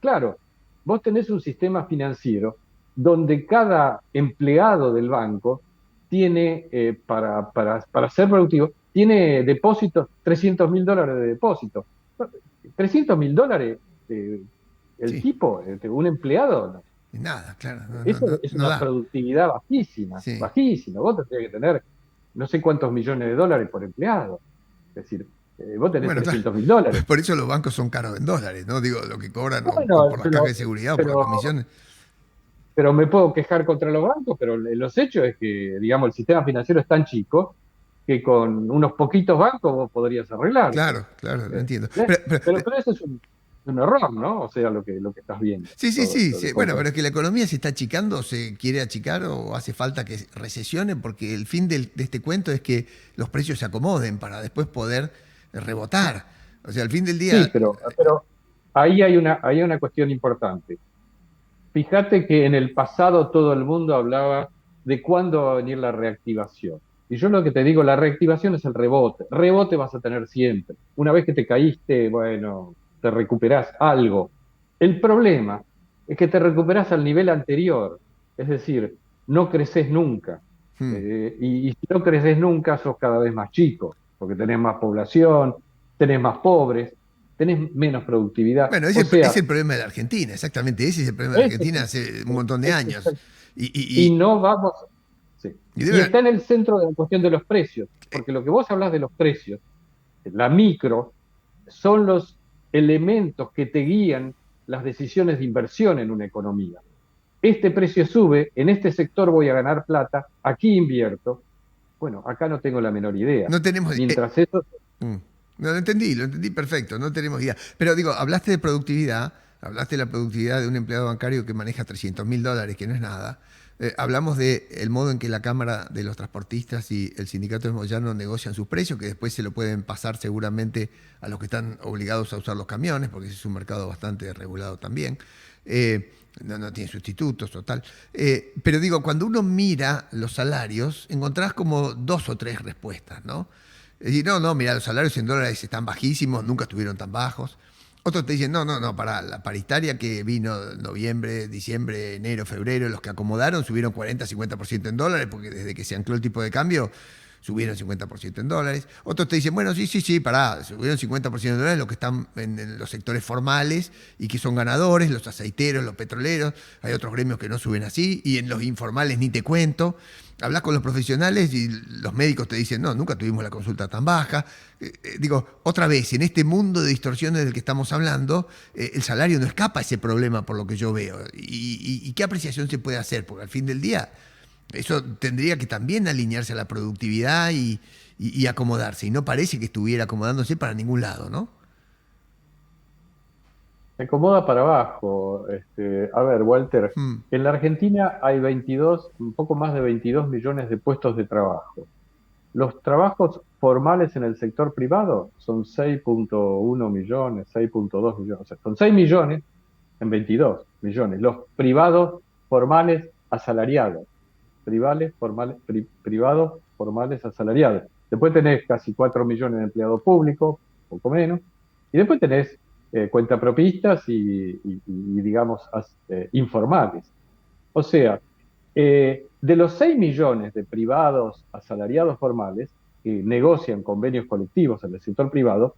Speaker 2: Claro, vos tenés un sistema financiero donde cada empleado del banco tiene, para ser productivo, tiene depósitos, $300.000 de depósito. $300.000, el
Speaker 1: Sí.
Speaker 2: tipo, un empleado,
Speaker 1: Nada, claro.
Speaker 2: eso es
Speaker 1: No
Speaker 2: una
Speaker 1: da.
Speaker 2: productividad bajísima,
Speaker 1: Sí.
Speaker 2: bajísima. Vos tendrías que tener no sé cuántos millones de dólares por empleado. Es decir, vos tenés
Speaker 1: Bueno, claro.
Speaker 2: $300.000.
Speaker 1: Por eso los bancos son caros en dólares, ¿no? Digo, lo que cobran o
Speaker 2: Bueno,
Speaker 1: por las cajas de seguridad o por las
Speaker 2: pero,
Speaker 1: comisiones.
Speaker 2: pero me puedo quejar contra los bancos, pero los hechos es que, digamos, el sistema financiero es tan chico que con unos poquitos bancos vos podrías arreglarte.
Speaker 1: Claro, lo entiendo.
Speaker 2: Pero eso es un error, ¿no? O sea, lo que estás viendo.
Speaker 1: Sí. Bueno, pero es que la economía se está achicando, se quiere achicar o hace falta que recesione, porque el fin de este cuento es que los precios se acomoden para después poder rebotar. O sea, al fin del
Speaker 2: Sí,
Speaker 1: día.
Speaker 2: pero ahí hay una cuestión importante. Fíjate que en el pasado todo el mundo hablaba de cuándo va a venir la reactivación. Y yo lo que te digo, la reactivación es el rebote. Rebote vas a tener siempre. Una vez que te caíste, bueno, te recuperás algo. El problema es que te recuperás al nivel anterior. Es decir, no creces nunca.
Speaker 1: Hmm.
Speaker 2: Y si no creces nunca, sos cada vez más chico, porque tenés más población, tenés más pobres, tenés menos productividad.
Speaker 1: Bueno,
Speaker 2: O
Speaker 1: es
Speaker 2: sea,
Speaker 1: el problema de la Argentina, exactamente. Ese es el problema de la
Speaker 2: ese es
Speaker 1: Argentina
Speaker 2: el
Speaker 1: hace un
Speaker 2: problema.
Speaker 1: montón de
Speaker 2: Ese es
Speaker 1: años.
Speaker 2: el
Speaker 1: Y,
Speaker 2: y
Speaker 1: y, y,
Speaker 2: no vamos, sí.
Speaker 1: y
Speaker 2: Y
Speaker 1: debe-
Speaker 2: está en el centro de la cuestión de los precios, porque lo que vos hablas de los precios, la micro, son los elementos que te guían las decisiones de inversión en una economía. Este precio sube, en este sector voy a ganar plata, aquí invierto. Bueno, acá no tengo la menor idea.
Speaker 1: no tenemos.
Speaker 2: Mientras eso,
Speaker 1: Mm. No, lo entendí perfecto, no tenemos idea. Pero digo, hablaste de la productividad de un empleado bancario que maneja $300.000, que no es nada. Hablamos de el modo en que la Cámara de los Transportistas y el Sindicato de Moyano negocian sus precios, que después se lo pueden pasar seguramente a los que están obligados a usar los camiones, porque ese es un mercado bastante regulado también. No tiene sustitutos, total. Pero digo, cuando uno mira los salarios, encontrás como dos o tres respuestas, ¿no? Y no, mira, los salarios en dólares están bajísimos, nunca estuvieron tan bajos. Otros te dicen, no, para la paritaria que vino noviembre, diciembre, enero, febrero, los que acomodaron subieron 40-50% en dólares, porque desde que se ancló el tipo de cambio subieron 50% en dólares. Otros te dicen, bueno, sí, pará, subieron 50% en dólares los que están en los sectores formales y que son ganadores, los aceiteros, los petroleros. Hay otros gremios que no suben así, y en los informales ni te cuento. Hablas con los profesionales y los médicos te dicen, no, nunca tuvimos la consulta tan baja. Digo, otra vez, en este mundo de distorsiones del que estamos hablando, el salario no escapa a ese problema por lo que yo veo. ¿Y qué apreciación se puede hacer? Porque al fin del día, eso tendría que también alinearse a la productividad y acomodarse. Y no parece que estuviera acomodándose para ningún lado, ¿no?
Speaker 2: se acomoda para abajo. A ver, Walter,
Speaker 1: Mm,
Speaker 2: en la Argentina hay 22, un poco más de 22 millones de puestos de trabajo. Los trabajos formales en el sector privado son 6,1 millones, 6,2 millones, o sea, son 6 millones en 22 millones. Los privados formales asalariados, privados formales asalariados. Después tenés casi 4 millones de empleados públicos, poco menos, y después tenés cuentapropistas y, digamos, informales. O sea, de los 6 millones de privados asalariados formales que negocian convenios colectivos en el sector privado,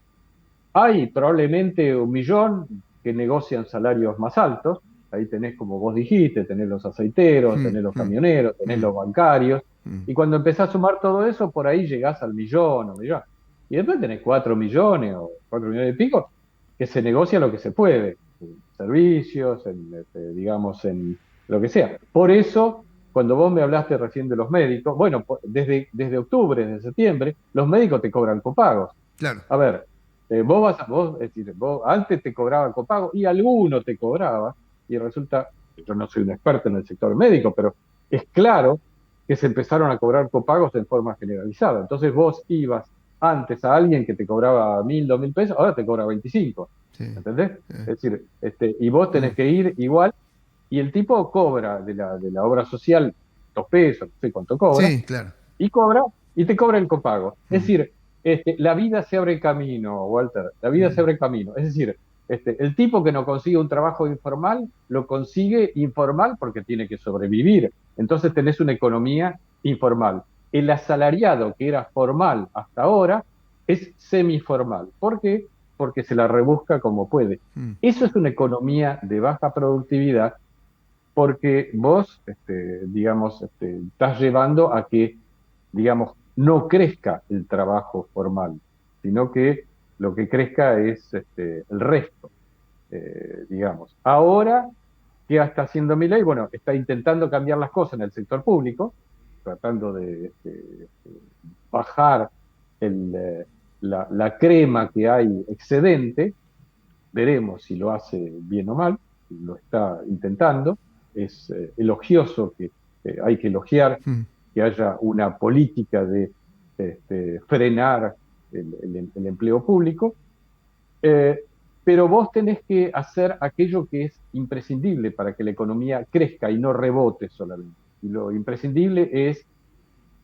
Speaker 2: hay probablemente 1 millón que negocian salarios más altos. Ahí tenés, como vos dijiste, tenés los aceiteros,
Speaker 1: mm,
Speaker 2: tenés los
Speaker 1: mm,
Speaker 2: camioneros, tenés
Speaker 1: mm,
Speaker 2: los bancarios.
Speaker 1: mm.
Speaker 2: Y cuando empezás a sumar todo eso, por ahí llegás al millón o millón. Y después tenés 4 millones o 4 millones y pico que se negocia lo que se puede, en servicios, digamos, en lo que sea. Por eso, cuando vos me hablaste recién de los médicos, bueno, desde octubre, desde septiembre, los médicos te cobran copagos.
Speaker 1: Claro.
Speaker 2: A ver, es decir, vos antes te cobraba copago y alguno te cobraba, y resulta, yo no soy un experto en el sector médico, pero es claro que se empezaron a cobrar copagos en forma generalizada. Entonces vos ibas antes a alguien que te cobraba 1.000, 2.000 pesos, ahora te cobra 25,
Speaker 1: Sí.
Speaker 2: ¿entendés?
Speaker 1: eh,
Speaker 2: Es decir, y vos
Speaker 1: mm,
Speaker 2: tenés que ir igual, y el tipo cobra de la obra social 2 pesos, no sé cuánto cobra,
Speaker 1: sí, claro.
Speaker 2: y cobra, y te cobra el copago. Es
Speaker 1: Mm,
Speaker 2: decir, la vida se abre camino, Walter, la vida se
Speaker 1: mm,
Speaker 2: abre camino. Es decir, el tipo que no consigue un trabajo informal, lo consigue informal porque tiene que sobrevivir. Entonces tenés una economía informal. El asalariado que era formal hasta ahora es semiformal. ¿Por qué? Porque se la rebusca como puede.
Speaker 1: mm,
Speaker 2: Eso es una economía de baja productividad porque vos, digamos, estás llevando a que, digamos, no crezca el trabajo formal, sino que lo que crezca es el resto, digamos. Ahora, ¿qué está haciendo Milei? Bueno, está intentando cambiar las cosas en el sector público, tratando de bajar la crema que hay excedente. Veremos si lo hace bien o mal, lo está intentando. Es elogioso que hay que elogiar
Speaker 1: mm.
Speaker 2: que haya una política de frenar el empleo público. Eh, pero vos tenés que hacer aquello que es imprescindible para que la economía crezca y no rebote solamente. Y lo imprescindible es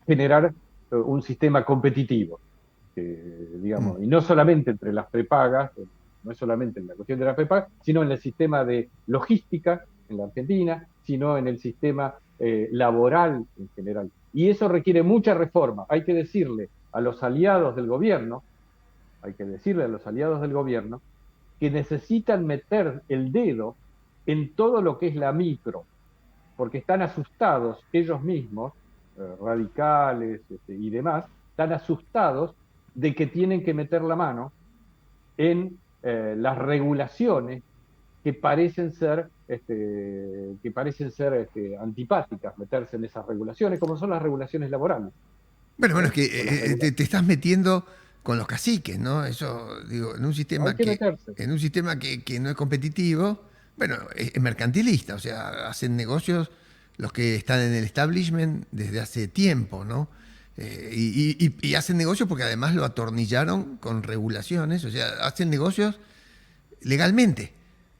Speaker 2: generar un sistema competitivo,
Speaker 1: Mm.
Speaker 2: digamos, y no solamente entre las prepagas, no es solamente en la cuestión de las prepagas, sino en el sistema de logística en la Argentina, sino en el sistema laboral en general. Y eso requiere mucha reforma. Hay que decirle a los aliados del gobierno, hay que decirle a los aliados del gobierno que necesitan meter el dedo en todo lo que es la micro, porque están asustados ellos mismos, radicales y demás, están asustados de que tienen que meter la mano en las regulaciones que parecen ser antipáticas, meterse en esas regulaciones, como son las regulaciones laborales.
Speaker 1: Bueno, es que
Speaker 2: O las
Speaker 1: te estás metiendo con los caciques, ¿no? Eso, digo, en un
Speaker 2: hay
Speaker 1: sistema
Speaker 2: que
Speaker 1: que,
Speaker 2: meterse.
Speaker 1: que no es competitivo, bueno, es mercantilista, o sea, hacen negocios los que están en el establishment desde hace tiempo, ¿no? Y hacen negocios porque además lo atornillaron con regulaciones, o sea, hacen negocios legalmente.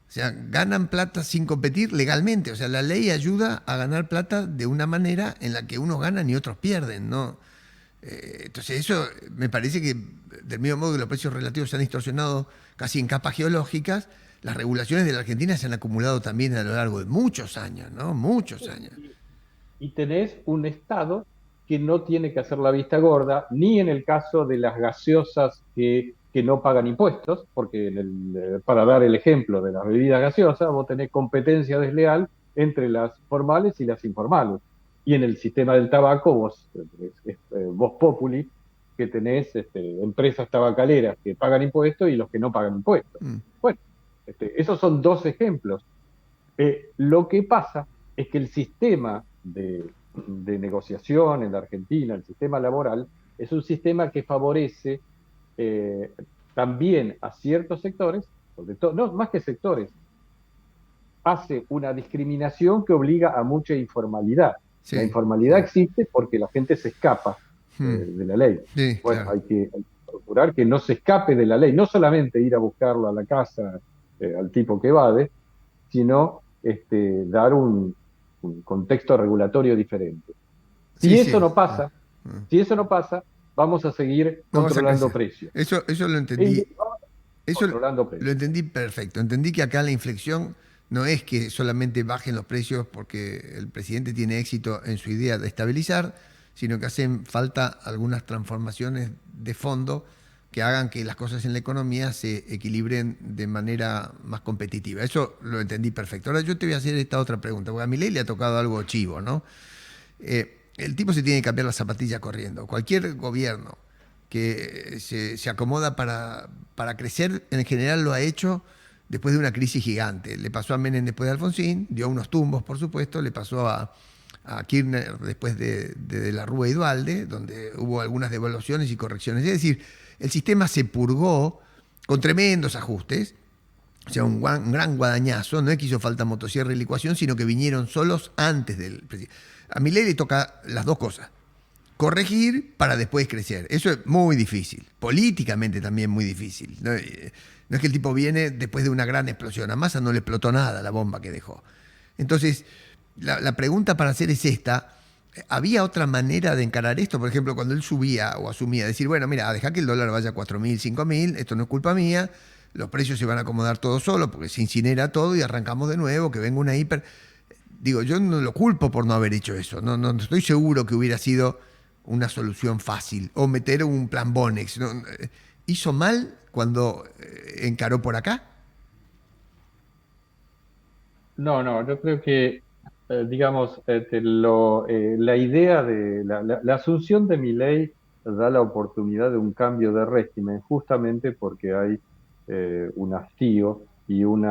Speaker 1: O sea, ganan plata sin competir legalmente. O sea, la ley ayuda a ganar plata de una manera en la que unos ganan y otros pierden, ¿no? Entonces eso me parece que del mismo modo que los precios relativos se han distorsionado casi en capas geológicas, las regulaciones de la Argentina se han acumulado también a lo largo de muchos años, ¿no? Muchos años.
Speaker 2: Y tenés un Estado que no tiene que hacer la vista gorda, ni en el caso de las gaseosas que no pagan impuestos, porque para dar el ejemplo de las bebidas gaseosas, vos tenés competencia desleal entre las formales y las informales. Y en el sistema del tabaco, vos populi, que tenés empresas tabacaleras que pagan impuestos y los que no pagan impuestos.
Speaker 1: Mm.
Speaker 2: Bueno, esos son dos ejemplos. Lo que pasa es que el sistema de negociación en la Argentina, el sistema laboral, es un sistema que favorece eh, también a ciertos sectores, sobre todo, no más que sectores, hace una discriminación que obliga a mucha informalidad. La
Speaker 1: Sí,
Speaker 2: informalidad
Speaker 1: sí.
Speaker 2: existe porque la gente se escapa
Speaker 1: Mm.
Speaker 2: de la ley.
Speaker 1: Sí,
Speaker 2: Bueno,
Speaker 1: claro.
Speaker 2: hay que procurar que no se escape de la ley, no solamente ir a buscarlo a la casa al tipo que evade, sino dar un contexto regulatorio diferente.
Speaker 1: Sí,
Speaker 2: Si
Speaker 1: sí.
Speaker 2: eso no
Speaker 1: Ah,
Speaker 2: pasa,
Speaker 1: ah.
Speaker 2: si eso no pasa, vamos a seguir
Speaker 1: No vas a
Speaker 2: controlando
Speaker 1: crecer.
Speaker 2: precios.
Speaker 1: Eso lo
Speaker 2: Y
Speaker 1: entendí.
Speaker 2: vamos a seguir
Speaker 1: Eso
Speaker 2: controlando
Speaker 1: lo
Speaker 2: precios.
Speaker 1: entendí perfecto. Entendí que acá la inflexión no es que solamente bajen los precios porque el presidente tiene éxito en su idea de estabilizar, sino que hacen falta algunas transformaciones de fondo que hagan que las cosas en la economía se equilibren de manera más competitiva. Eso lo entendí perfecto. Ahora yo te voy a hacer esta otra pregunta, porque a Milei le ha tocado algo chivo, ¿no? El tipo se tiene que cambiar la zapatilla corriendo. Cualquier gobierno que se acomoda para crecer, en general lo ha hecho después de una crisis gigante. Le pasó a Menem después de Alfonsín, dio unos tumbos, por supuesto, le pasó a Kirchner después de la Rúa y Duhalde, donde hubo algunas devaluaciones y correcciones. Es decir, el sistema se purgó con tremendos ajustes, o sea, un gran guadañazo. No es que hizo falta motosierra y licuación, sino que vinieron solos antes del presidente. A Milei le toca las dos cosas. Corregir para después crecer. Eso es muy difícil. Políticamente también muy difícil. No, no es que el tipo viene después de una gran explosión. A Massa no le explotó nada la bomba que dejó. Entonces, la pregunta para hacer es esta. ¿Había otra manera de encarar esto? Por ejemplo, cuando él subía o asumía, decir, bueno, mira, deja que el dólar vaya a 4.000, 5.000, esto no es culpa mía, los precios se van a acomodar todos solos porque se incinera todo y arrancamos de nuevo, que venga una hiper... Digo, yo no lo culpo por no haber hecho eso. No estoy seguro que hubiera sido una solución fácil. O meter un plan Bonex. ¿No? ¿Hizo mal cuando encaró por acá?
Speaker 2: No, no, yo creo que, digamos, la idea de la asunción de mi ley da la oportunidad de un cambio de régimen, justamente porque hay un hastío y un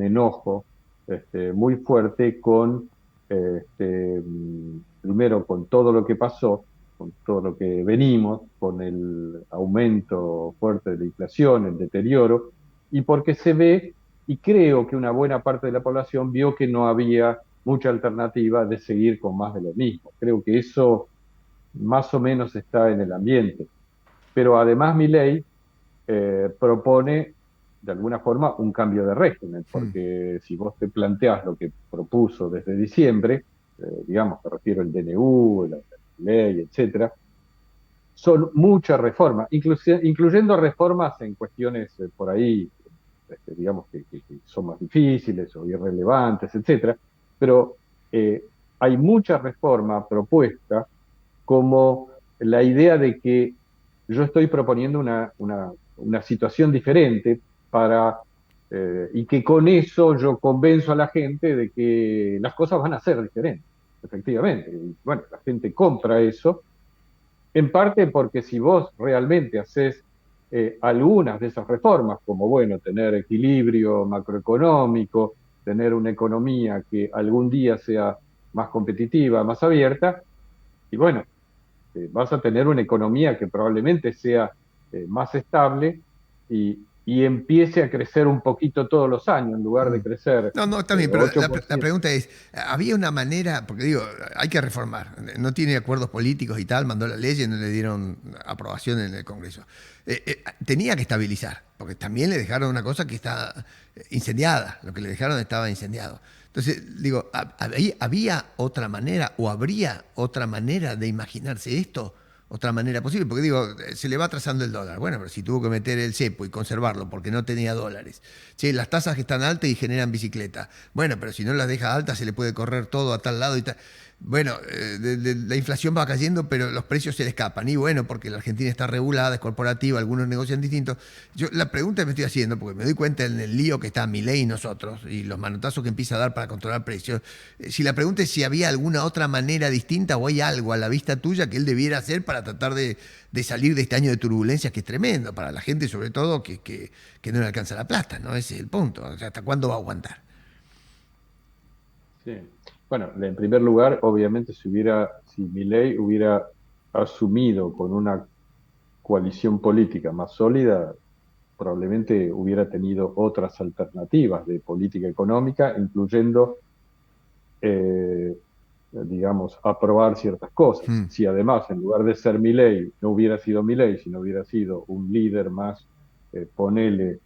Speaker 2: enojo muy fuerte con, primero, con todo lo que pasó, con todo lo que venimos, con el aumento fuerte de la inflación, el deterioro, y porque se ve y creo que una buena parte de la población vio que no había mucha alternativa de seguir con más de lo mismo. Creo que eso más o menos está en el ambiente. Pero además mi ley propone de alguna forma un cambio de régimen, porque si vos te planteás lo que propuso desde diciembre, digamos, me refiero al DNU, la ley, etcétera, son muchas reformas, incluyendo reformas en cuestiones por ahí, digamos, que son más difíciles o irrelevantes, etcétera, pero hay mucha reforma propuesta como la idea de que yo estoy proponiendo una situación diferente para, y que con eso yo convenzo a la gente de que las cosas van a ser diferentes, efectivamente. Y bueno, la gente compra eso, en parte porque si vos realmente haces algunas de esas reformas, como bueno, tener equilibrio macroeconómico, tener una economía que algún día sea más competitiva, más abierta, y bueno, vas a tener una economía que probablemente sea más estable y empiece a crecer un poquito todos los años, en lugar de crecer
Speaker 1: No, no, está bien, pero la
Speaker 2: 8%.
Speaker 1: pregunta es, ¿había una manera, porque digo, hay que reformar, no tiene acuerdos políticos y tal, mandó la ley y no le dieron aprobación en el Congreso. Tenía que estabilizar, porque también le dejaron una cosa que está incendiada, lo que le dejaron estaba incendiado. Entonces, digo, ¿había otra manera o habría otra manera de imaginarse esto? Otra manera posible, porque digo, se le va atrasando el dólar. Bueno, pero si tuvo que meter el cepo y conservarlo porque no tenía dólares. Che, las tasas que están altas y generan bicicleta. Bueno, pero si no las deja altas se le puede correr todo a tal lado y tal. Bueno, la inflación va cayendo, pero los precios se le escapan. Y bueno, porque la Argentina está regulada, es corporativa, algunos negocian distintos. Yo la pregunta que me estoy haciendo, porque me doy cuenta en el lío que está Milei y nosotros, y los manotazos que empieza a dar para controlar precios, si la pregunta es si había alguna otra manera distinta o hay algo a la vista tuya que él debiera hacer para tratar de salir de este año de turbulencias que es tremendo, para la gente sobre todo que no le alcanza la plata, ¿no? Ese es el punto. O sea, ¿hasta cuándo va a aguantar?
Speaker 2: Sí. Bueno, en primer lugar, obviamente, si Milei hubiera asumido con una coalición política más sólida, probablemente hubiera tenido otras alternativas de política económica, incluyendo, eh, digamos, aprobar ciertas cosas.
Speaker 1: Mm,
Speaker 2: Si además, en lugar de ser Milei, no hubiera sido Milei, sino hubiera sido un líder más, ponele,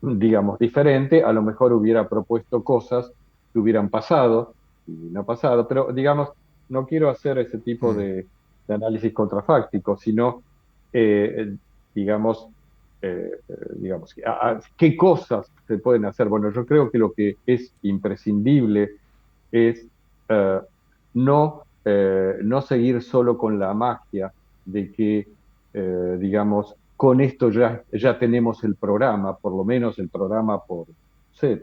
Speaker 2: digamos, diferente, a lo mejor hubiera propuesto cosas que hubieran pasado, y no ha pasado, pero digamos, no quiero hacer ese tipo
Speaker 1: mm.
Speaker 2: de análisis contrafáctico, sino, eh, digamos, digamos, ¿qué cosas se pueden hacer? Bueno, yo creo que lo que es imprescindible es eh, no seguir solo con la magia de que, digamos, con esto ya tenemos el programa, por lo menos el programa por, no sé,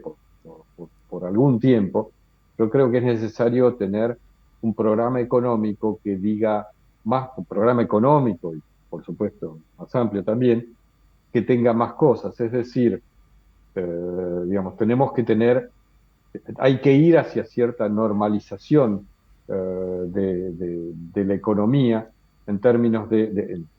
Speaker 2: por algún tiempo. Yo creo que es necesario tener un programa económico que diga más, un programa económico y, por supuesto, más amplio también, que tenga más cosas. Es decir, digamos, hay que ir hacia cierta normalización de la economía en términos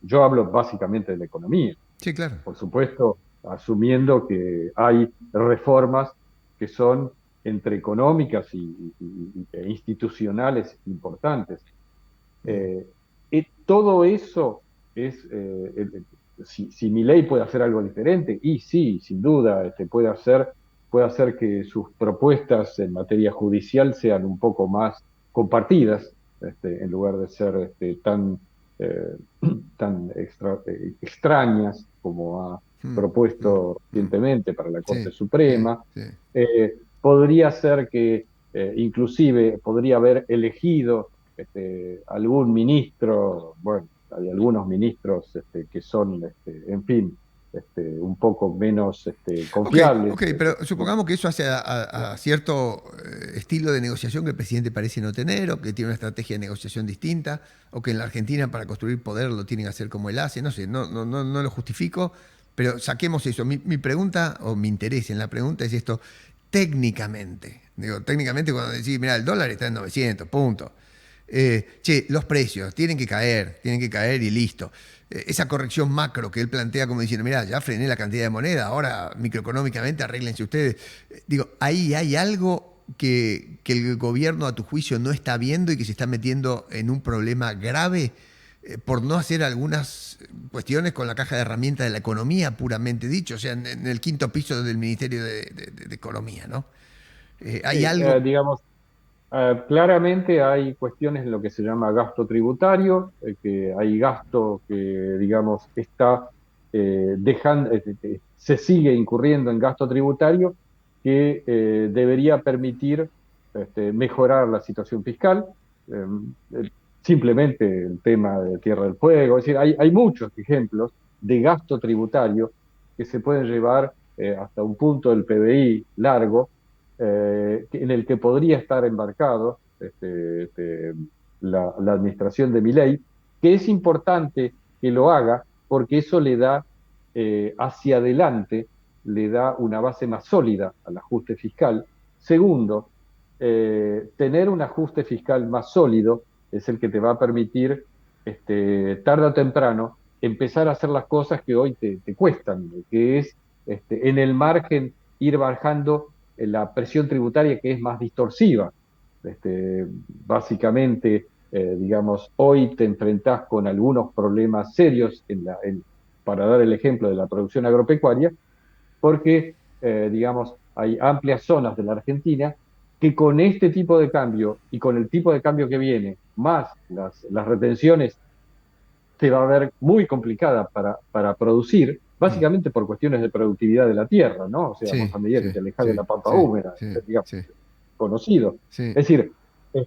Speaker 2: yo hablo básicamente de la economía,
Speaker 1: Sí, claro.
Speaker 2: por supuesto, asumiendo que hay reformas que son entre económicas e institucionales importantes. Eh, Todo eso es, si Milei puede hacer algo diferente, y sí, sin duda, puede hacer que sus propuestas en materia judicial sean un poco más compartidas, en lugar de ser eh, extrañas como ha
Speaker 1: Mm, mm,
Speaker 2: propuesto
Speaker 1: mm.
Speaker 2: recientemente para la
Speaker 1: Sí,
Speaker 2: Corte
Speaker 1: sí,
Speaker 2: Suprema.
Speaker 1: sí.
Speaker 2: Podría ser que inclusive podría haber elegido algún ministro, bueno, hay algunos ministros que son, en fin, un poco menos
Speaker 1: Ok,
Speaker 2: confiables.
Speaker 1: ok, pero supongamos que eso hace a cierto estilo de negociación que el presidente parece no tener, o que tiene una estrategia de negociación distinta, o que en la Argentina para construir poder lo tienen que hacer como él hace, no sé, no lo justifico, pero saquemos eso. Mi pregunta, o mi interés en la pregunta es esto, técnicamente. Digo, técnicamente cuando decís, mira, el dólar está en 900, punto. Che, los precios tienen que caer y listo. Esa corrección macro que él plantea como diciendo, mira, ya frené la cantidad de moneda, ahora microeconómicamente arréglense ustedes. Digo, ahí hay algo que el gobierno a tu juicio no está viendo y que se está metiendo en un problema grave por no hacer algunas cuestiones con la caja de herramientas de la economía, puramente dicho, o sea, en el quinto piso del Ministerio de Economía, ¿no? Hay
Speaker 2: Sí,
Speaker 1: algo...
Speaker 2: digamos, claramente hay cuestiones en lo que se llama gasto tributario, que hay gasto que, digamos, está dejando, se sigue incurriendo en gasto tributario que debería permitir mejorar la situación fiscal. Eh, Simplemente el tema de Tierra del Fuego, es decir, hay muchos ejemplos de gasto tributario que se pueden llevar hasta un punto del PBI largo en el que podría estar embarcado la administración de Milei, que es importante que lo haga porque eso le da hacia adelante, le da una base más sólida al ajuste fiscal. Segundo, tener un ajuste fiscal más sólido es el que te va a permitir, tarde o temprano, empezar a hacer las cosas que hoy te cuestan, que es en el margen ir bajando la presión tributaria que es más distorsiva. Básicamente, digamos, hoy te enfrentás con algunos problemas serios para dar el ejemplo de la producción agropecuaria, porque, digamos, hay amplias zonas de la Argentina que con este tipo de cambio y con el tipo de cambio que viene, más las retenciones, se va a ver muy complicada para producir,
Speaker 1: Mm,
Speaker 2: básicamente por cuestiones de productividad de la tierra, ¿no? O sea, vos
Speaker 1: sí,
Speaker 2: a medida que
Speaker 1: sí,
Speaker 2: te alejas de
Speaker 1: sí,
Speaker 2: la pampa
Speaker 1: sí,
Speaker 2: húmeda,
Speaker 1: sí,
Speaker 2: digamos,
Speaker 1: sí,
Speaker 2: conocido.
Speaker 1: sí,
Speaker 2: Es decir,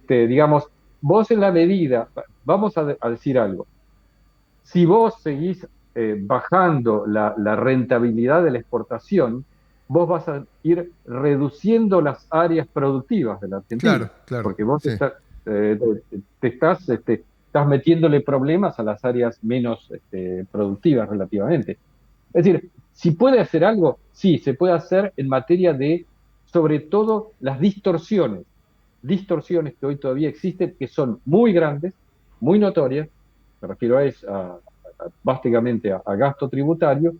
Speaker 2: digamos, vos en la medida, vamos a decir algo, si vos seguís bajando la rentabilidad de la exportación, vos vas a ir reduciendo las áreas productivas de la Argentina,
Speaker 1: claro, claro,
Speaker 2: porque vos
Speaker 1: sí,
Speaker 2: estás metiéndole problemas a las áreas menos productivas relativamente. Es decir, si puede hacer algo, sí, se puede hacer en materia de, sobre todo, las distorsiones que hoy todavía existen, que son muy grandes, muy notorias, me refiero a eso, básicamente a gasto tributario,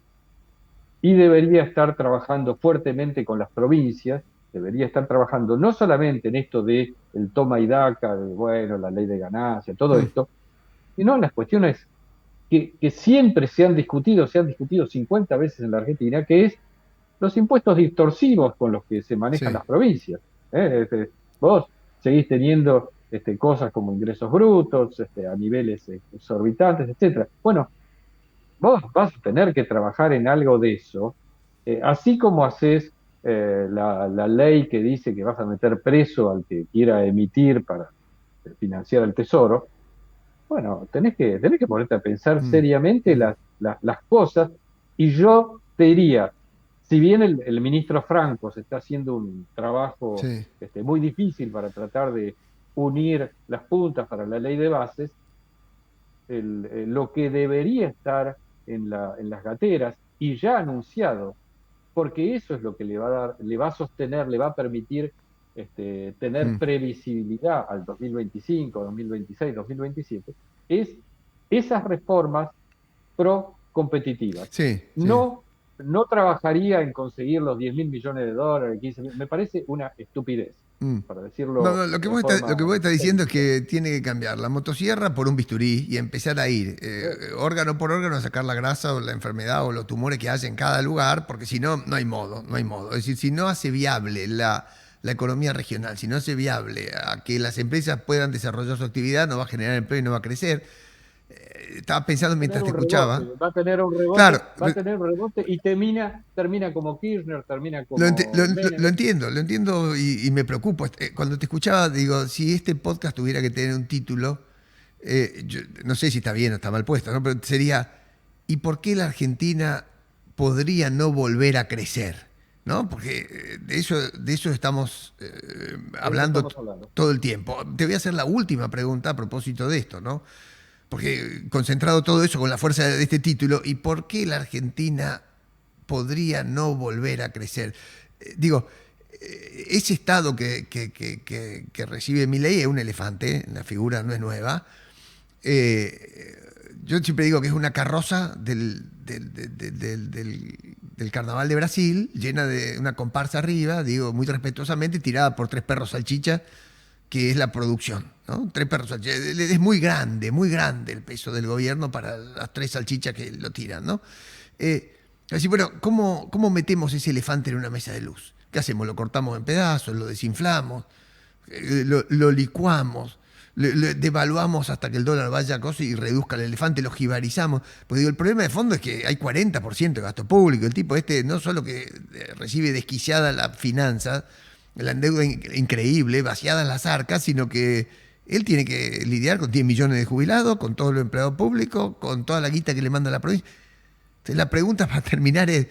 Speaker 2: y debería estar trabajando fuertemente con las provincias, debería estar trabajando no solamente en esto de el toma y daca, de, bueno, la ley de ganancia, todo
Speaker 1: mm,
Speaker 2: esto, sino en las cuestiones que siempre se han discutido 50 veces en la Argentina, que es los impuestos distorsivos con los que se manejan
Speaker 1: sí,
Speaker 2: las provincias. Vos seguís teniendo cosas como ingresos brutos a niveles exorbitantes, etcétera. Bueno, vos vas a tener que trabajar en algo de eso, así como haces la ley que dice que vas a meter preso al que quiera emitir para financiar el tesoro. Bueno, tenés que ponerte a pensar
Speaker 1: mm,
Speaker 2: seriamente
Speaker 1: mm,
Speaker 2: las cosas, y yo te diría, si bien el ministro Franco se está haciendo un trabajo
Speaker 1: sí,
Speaker 2: muy difícil para tratar de unir las puntas para la ley de bases, lo que debería estar en las gateras y ya anunciado, porque eso es lo que le va a dar, le va a sostener, le va a permitir tener
Speaker 1: mm,
Speaker 2: previsibilidad al 2025, 2026, 2027, es esas reformas pro competitivas.
Speaker 1: sí, sí.
Speaker 2: No, no trabajaría en conseguir los 10.000 millones de dólares, 15.000, me parece una estupidez,
Speaker 1: Mm.
Speaker 2: para
Speaker 1: No,
Speaker 2: decirlo
Speaker 1: no,
Speaker 2: en
Speaker 1: lo que
Speaker 2: forma
Speaker 1: vos estás diciendo es
Speaker 2: sencilla.
Speaker 1: que tiene que cambiar la motosierra por un bisturí y empezar a ir
Speaker 2: Eh,
Speaker 1: órgano por órgano a sacar la grasa o la enfermedad o los tumores que haya en cada lugar, porque si no, no hay modo, no hay modo. Es decir, si no hace viable la economía regional, si no hace viable a que las empresas puedan desarrollar su actividad, no va a generar empleo y no va a crecer. Estaba pensando
Speaker 2: tener
Speaker 1: mientras te
Speaker 2: un rebote,
Speaker 1: escuchaba.
Speaker 2: va a tener un
Speaker 1: Claro,
Speaker 2: rebote, va a tener un rebote y termina como Kirchner, termina como
Speaker 1: Lo
Speaker 2: Menem.
Speaker 1: entiendo y me preocupo. Cuando te escuchaba, digo, si este podcast tuviera que tener un título, no sé si está bien o está mal puesto, ¿no? Pero sería, ¿y por qué la Argentina podría no volver a crecer? ¿No? Porque de eso estamos
Speaker 2: De eso
Speaker 1: hablando
Speaker 2: estamos hablando.
Speaker 1: todo el tiempo. Te voy a hacer la última pregunta a propósito de esto, ¿no? Porque concentrado todo eso con la fuerza de este título, ¿y por qué la Argentina podría no volver a crecer? Digo, ese estado que recibe Milei es un elefante, la figura no es nueva. Eh, yo siempre digo que es una carroza del carnaval de Brasil, llena de una comparsa arriba, digo muy respetuosamente, tirada por tres perros salchicha que es la producción, ¿no? 3 perros salchichas. Es muy grande el peso del gobierno para las 3 salchichas que lo tiran, ¿no? Así, bueno, ¿cómo metemos ese elefante en una mesa de luz? ¿Qué hacemos? ¿Lo cortamos en pedazos? ¿Lo desinflamos? ¿Lo licuamos? ¿Devaluamos hasta que el dólar vaya a cosa y reduzca el elefante? ¿Lo jibarizamos? Pues digo, el problema de fondo es que hay 40% de gasto público. El tipo no solo que recibe desquiciada la finanza, la deuda increíble, vaciadas las arcas, sino que él tiene que lidiar con 10 millones de jubilados, con todos los empleados públicos, con toda la guita que le manda la provincia. Entonces, la pregunta para terminar es,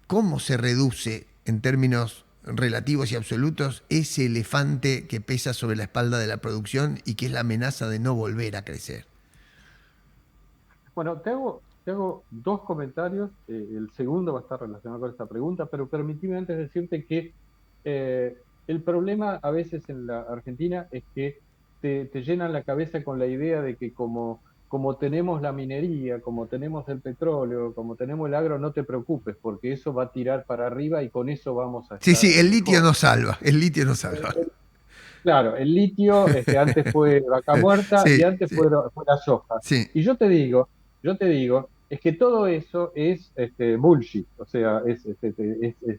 Speaker 1: ¿cómo se reduce en términos relativos y absolutos ese elefante que pesa sobre la espalda de la producción y que es la amenaza de no volver a crecer?
Speaker 2: Bueno, te hago dos comentarios. El segundo va a estar relacionado con esta pregunta, pero permíteme antes decirte que eh, el problema a veces en la Argentina es que te llenan la cabeza con la idea de que como tenemos la minería, como tenemos el petróleo, como tenemos el agro, no te preocupes, porque eso va a tirar para arriba y con eso vamos a
Speaker 1: Sí,
Speaker 2: estar
Speaker 1: sí, el litio
Speaker 2: mejor.
Speaker 1: no salva, el litio no salva.
Speaker 2: Claro, el litio antes fue vaca muerta y
Speaker 1: Sí,
Speaker 2: antes
Speaker 1: sí,
Speaker 2: fue la soja.
Speaker 1: sí.
Speaker 2: Y yo te digo, es que todo eso es bullshit, o sea, es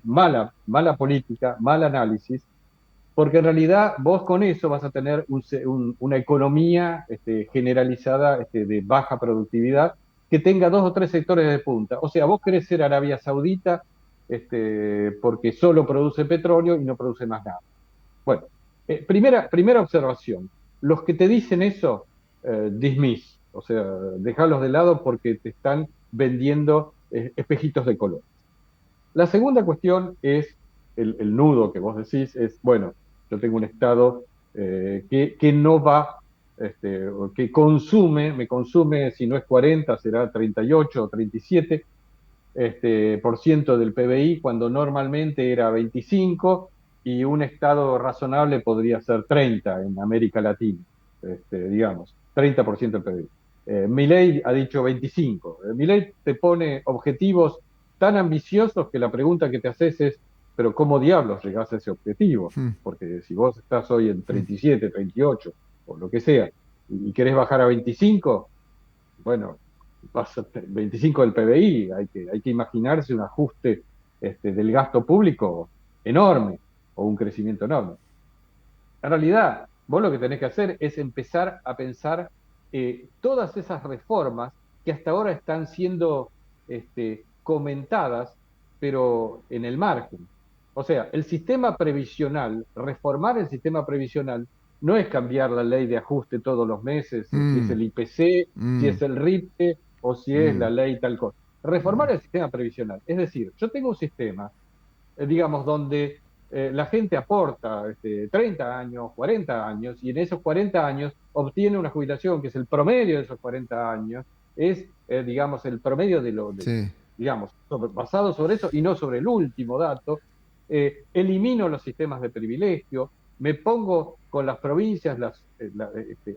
Speaker 2: mala política, mal análisis, porque en realidad vos con eso vas a tener una economía generalizada de baja productividad que tenga dos o tres sectores de punta. O sea, vos querés ser Arabia Saudita porque solo produce petróleo y no produce más nada. Bueno, primera observación. Los que te dicen eso, dismiss, o sea, dejarlos de lado porque te están vendiendo espejitos de color. La segunda cuestión es el nudo que vos decís, es, bueno, yo tengo un Estado que no va, o que me consume, si no es 40, será 38 o 37 por ciento del PBI, cuando normalmente era 25, y un Estado razonable podría ser 30 en América Latina, digamos, 30% del PBI. Milei ha dicho 25. Milei te pone objetivos tan ambiciosos que la pregunta que te haces es, pero ¿cómo diablos llegás a ese objetivo?
Speaker 1: Mm,
Speaker 2: Porque si vos estás hoy en
Speaker 1: mm.
Speaker 2: 37, 38, o lo que sea, y querés bajar a 25, bueno, pasa 25 del PBI, hay que imaginarse un ajuste del gasto público enorme o un crecimiento enorme. En realidad, vos lo que tenés que hacer es empezar a pensar todas esas reformas que hasta ahora están siendo comentadas, pero en el margen. O sea, el sistema previsional, reformar el sistema previsional, no es cambiar la ley de ajuste todos los meses, si es
Speaker 1: Mm,
Speaker 2: el IPC, si
Speaker 1: mm,
Speaker 2: es el RIPTE o si es
Speaker 1: mm,
Speaker 2: la ley tal cosa.
Speaker 1: mm,
Speaker 2: Reformar el sistema previsional. Es decir, yo tengo un sistema digamos, donde la gente aporta 30 años, 40 años, y en esos 40 años obtiene una jubilación que es el promedio de esos 40 años, es, digamos, el promedio
Speaker 1: sí.
Speaker 2: digamos, basado sobre eso y no sobre el último dato. Elimino los sistemas de privilegio, me pongo con las provincias,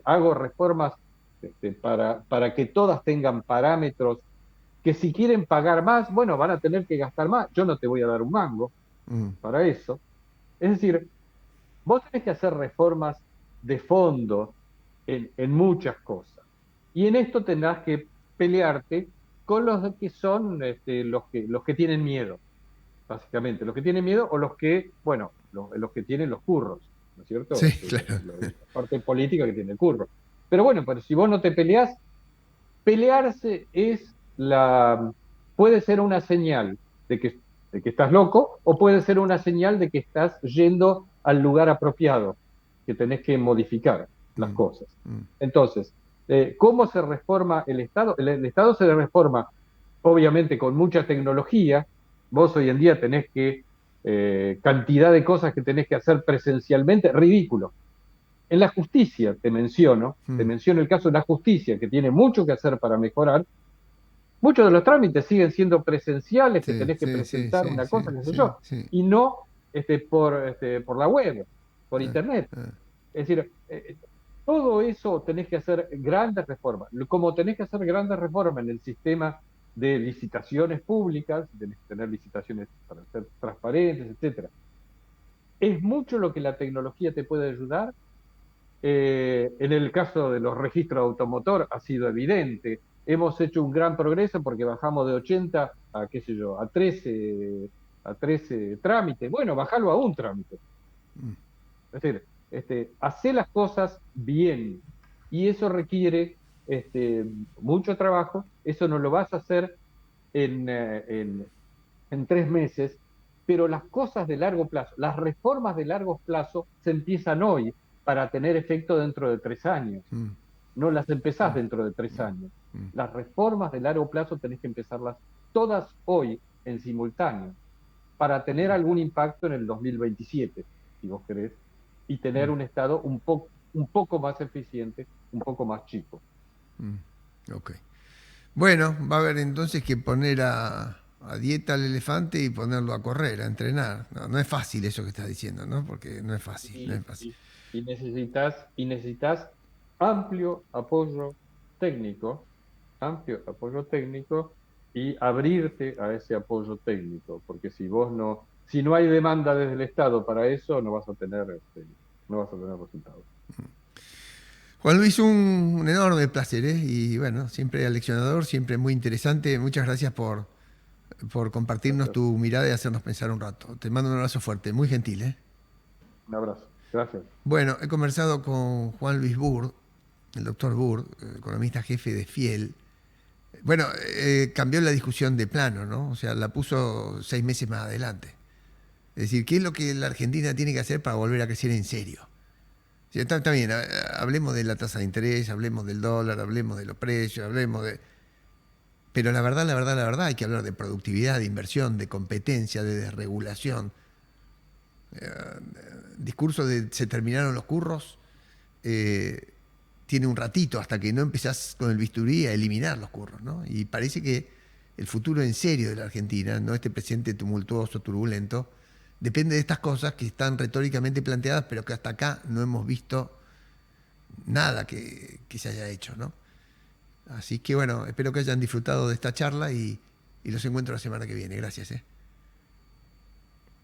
Speaker 2: hago reformas para que todas tengan parámetros que si quieren pagar más, bueno, van a tener que gastar más. Yo no te voy a dar un mango
Speaker 1: Mm,
Speaker 2: para eso. Es decir, vos tenés que hacer reformas de fondo en muchas cosas. Y en esto tendrás que pelearte con los que son los que tienen miedo, básicamente. Los que tienen miedo o los que, bueno, los que tienen los curros, ¿no es cierto?
Speaker 1: sí, claro.
Speaker 2: La parte política que tiene el curro. Pero bueno, pero si vos no te peleás, pelearse puede ser una señal de de que estás loco o puede ser una señal de que estás yendo al lugar apropiado, que tenés que modificar las
Speaker 1: Mm,
Speaker 2: cosas.
Speaker 1: mm,
Speaker 2: Entonces, ¿cómo se reforma el Estado? El Estado se reforma, obviamente, con mucha tecnología. Vos hoy en día tenés cantidad de cosas que tenés que hacer presencialmente, ridículo. En la justicia, te
Speaker 1: mm.
Speaker 2: menciono el caso de la justicia, que tiene mucho que hacer para mejorar. Muchos de los trámites siguen siendo presenciales, que
Speaker 1: Sí,
Speaker 2: tenés que
Speaker 1: sí, sí,
Speaker 2: presentar
Speaker 1: sí,
Speaker 2: una
Speaker 1: sí,
Speaker 2: cosa, qué sé
Speaker 1: sí,
Speaker 2: yo,
Speaker 1: sí.
Speaker 2: y no por la web, por
Speaker 1: Ah,
Speaker 2: internet.
Speaker 1: ah,
Speaker 2: Es decir, todo eso tenés que hacer grandes reformas. Como tenés que hacer grandes reformas en el sistema de licitaciones públicas, tenés que tener licitaciones para ser transparentes, etcétera. Es mucho lo que la tecnología te puede ayudar, En el caso de los registros automotor ha sido evidente. Hemos hecho un gran progreso porque bajamos de 80 a, qué sé yo, a 13 trámites. Bueno, bajalo a un trámite. Es decir, hacer las cosas bien. Y eso requiere mucho trabajo. Eso no lo vas a hacer en 3 meses, pero las cosas de largo plazo, las reformas de largo plazo se empiezan hoy para tener efecto dentro de 3 años.
Speaker 1: Mm,
Speaker 2: No las empezás
Speaker 1: mm,
Speaker 2: dentro de 3 años.
Speaker 1: mm.
Speaker 2: Las reformas de largo plazo tenés que empezarlas todas hoy en simultáneo para tener algún impacto en el 2027, si vos querés, y tener un Estado un poco más eficiente, un poco más chico.
Speaker 1: Ok. Bueno, va a haber entonces que poner a dieta al elefante y ponerlo a correr, a entrenar. No, no es fácil eso que estás diciendo, ¿no? Porque no es fácil, no
Speaker 2: Y,
Speaker 1: es fácil.
Speaker 2: y- y necesitas amplio apoyo técnico, amplio apoyo técnico y abrirte a ese apoyo técnico, porque si no hay demanda desde el Estado para eso, no vas a tener resultados.
Speaker 1: Juan Luis, un enorme placer, ¿eh? Y bueno, siempre aleccionador, siempre muy interesante. Muchas gracias por compartirnos
Speaker 2: Gracias.
Speaker 1: tu mirada y hacernos pensar un rato. Te mando un abrazo fuerte, muy gentil, ¿eh?
Speaker 2: Un abrazo. Gracias.
Speaker 1: Bueno, he conversado con Juan Luis Burd, el doctor Burd, economista jefe de Fiel. Bueno, cambió la discusión de plano, ¿no? O sea, la puso 6 meses más adelante. Es decir, ¿qué es lo que la Argentina tiene que hacer para volver a crecer en serio? O sea, está bien, hablemos de la tasa de interés, hablemos del dólar, hablemos de los precios, hablemos de... Pero la verdad, hay que hablar de productividad, de inversión, de competencia, de desregulación. Discurso de se terminaron los curros, eh, tiene un ratito hasta que no empezás con el bisturí a eliminar los curros, ¿no? Y parece que el futuro en serio de la Argentina, no este presente tumultuoso, turbulento, depende de estas cosas que están retóricamente planteadas, pero que hasta acá no hemos visto nada que se haya hecho, ¿no? Así que bueno, espero que hayan disfrutado de esta charla y los encuentro la semana que viene. Gracias, ¿eh?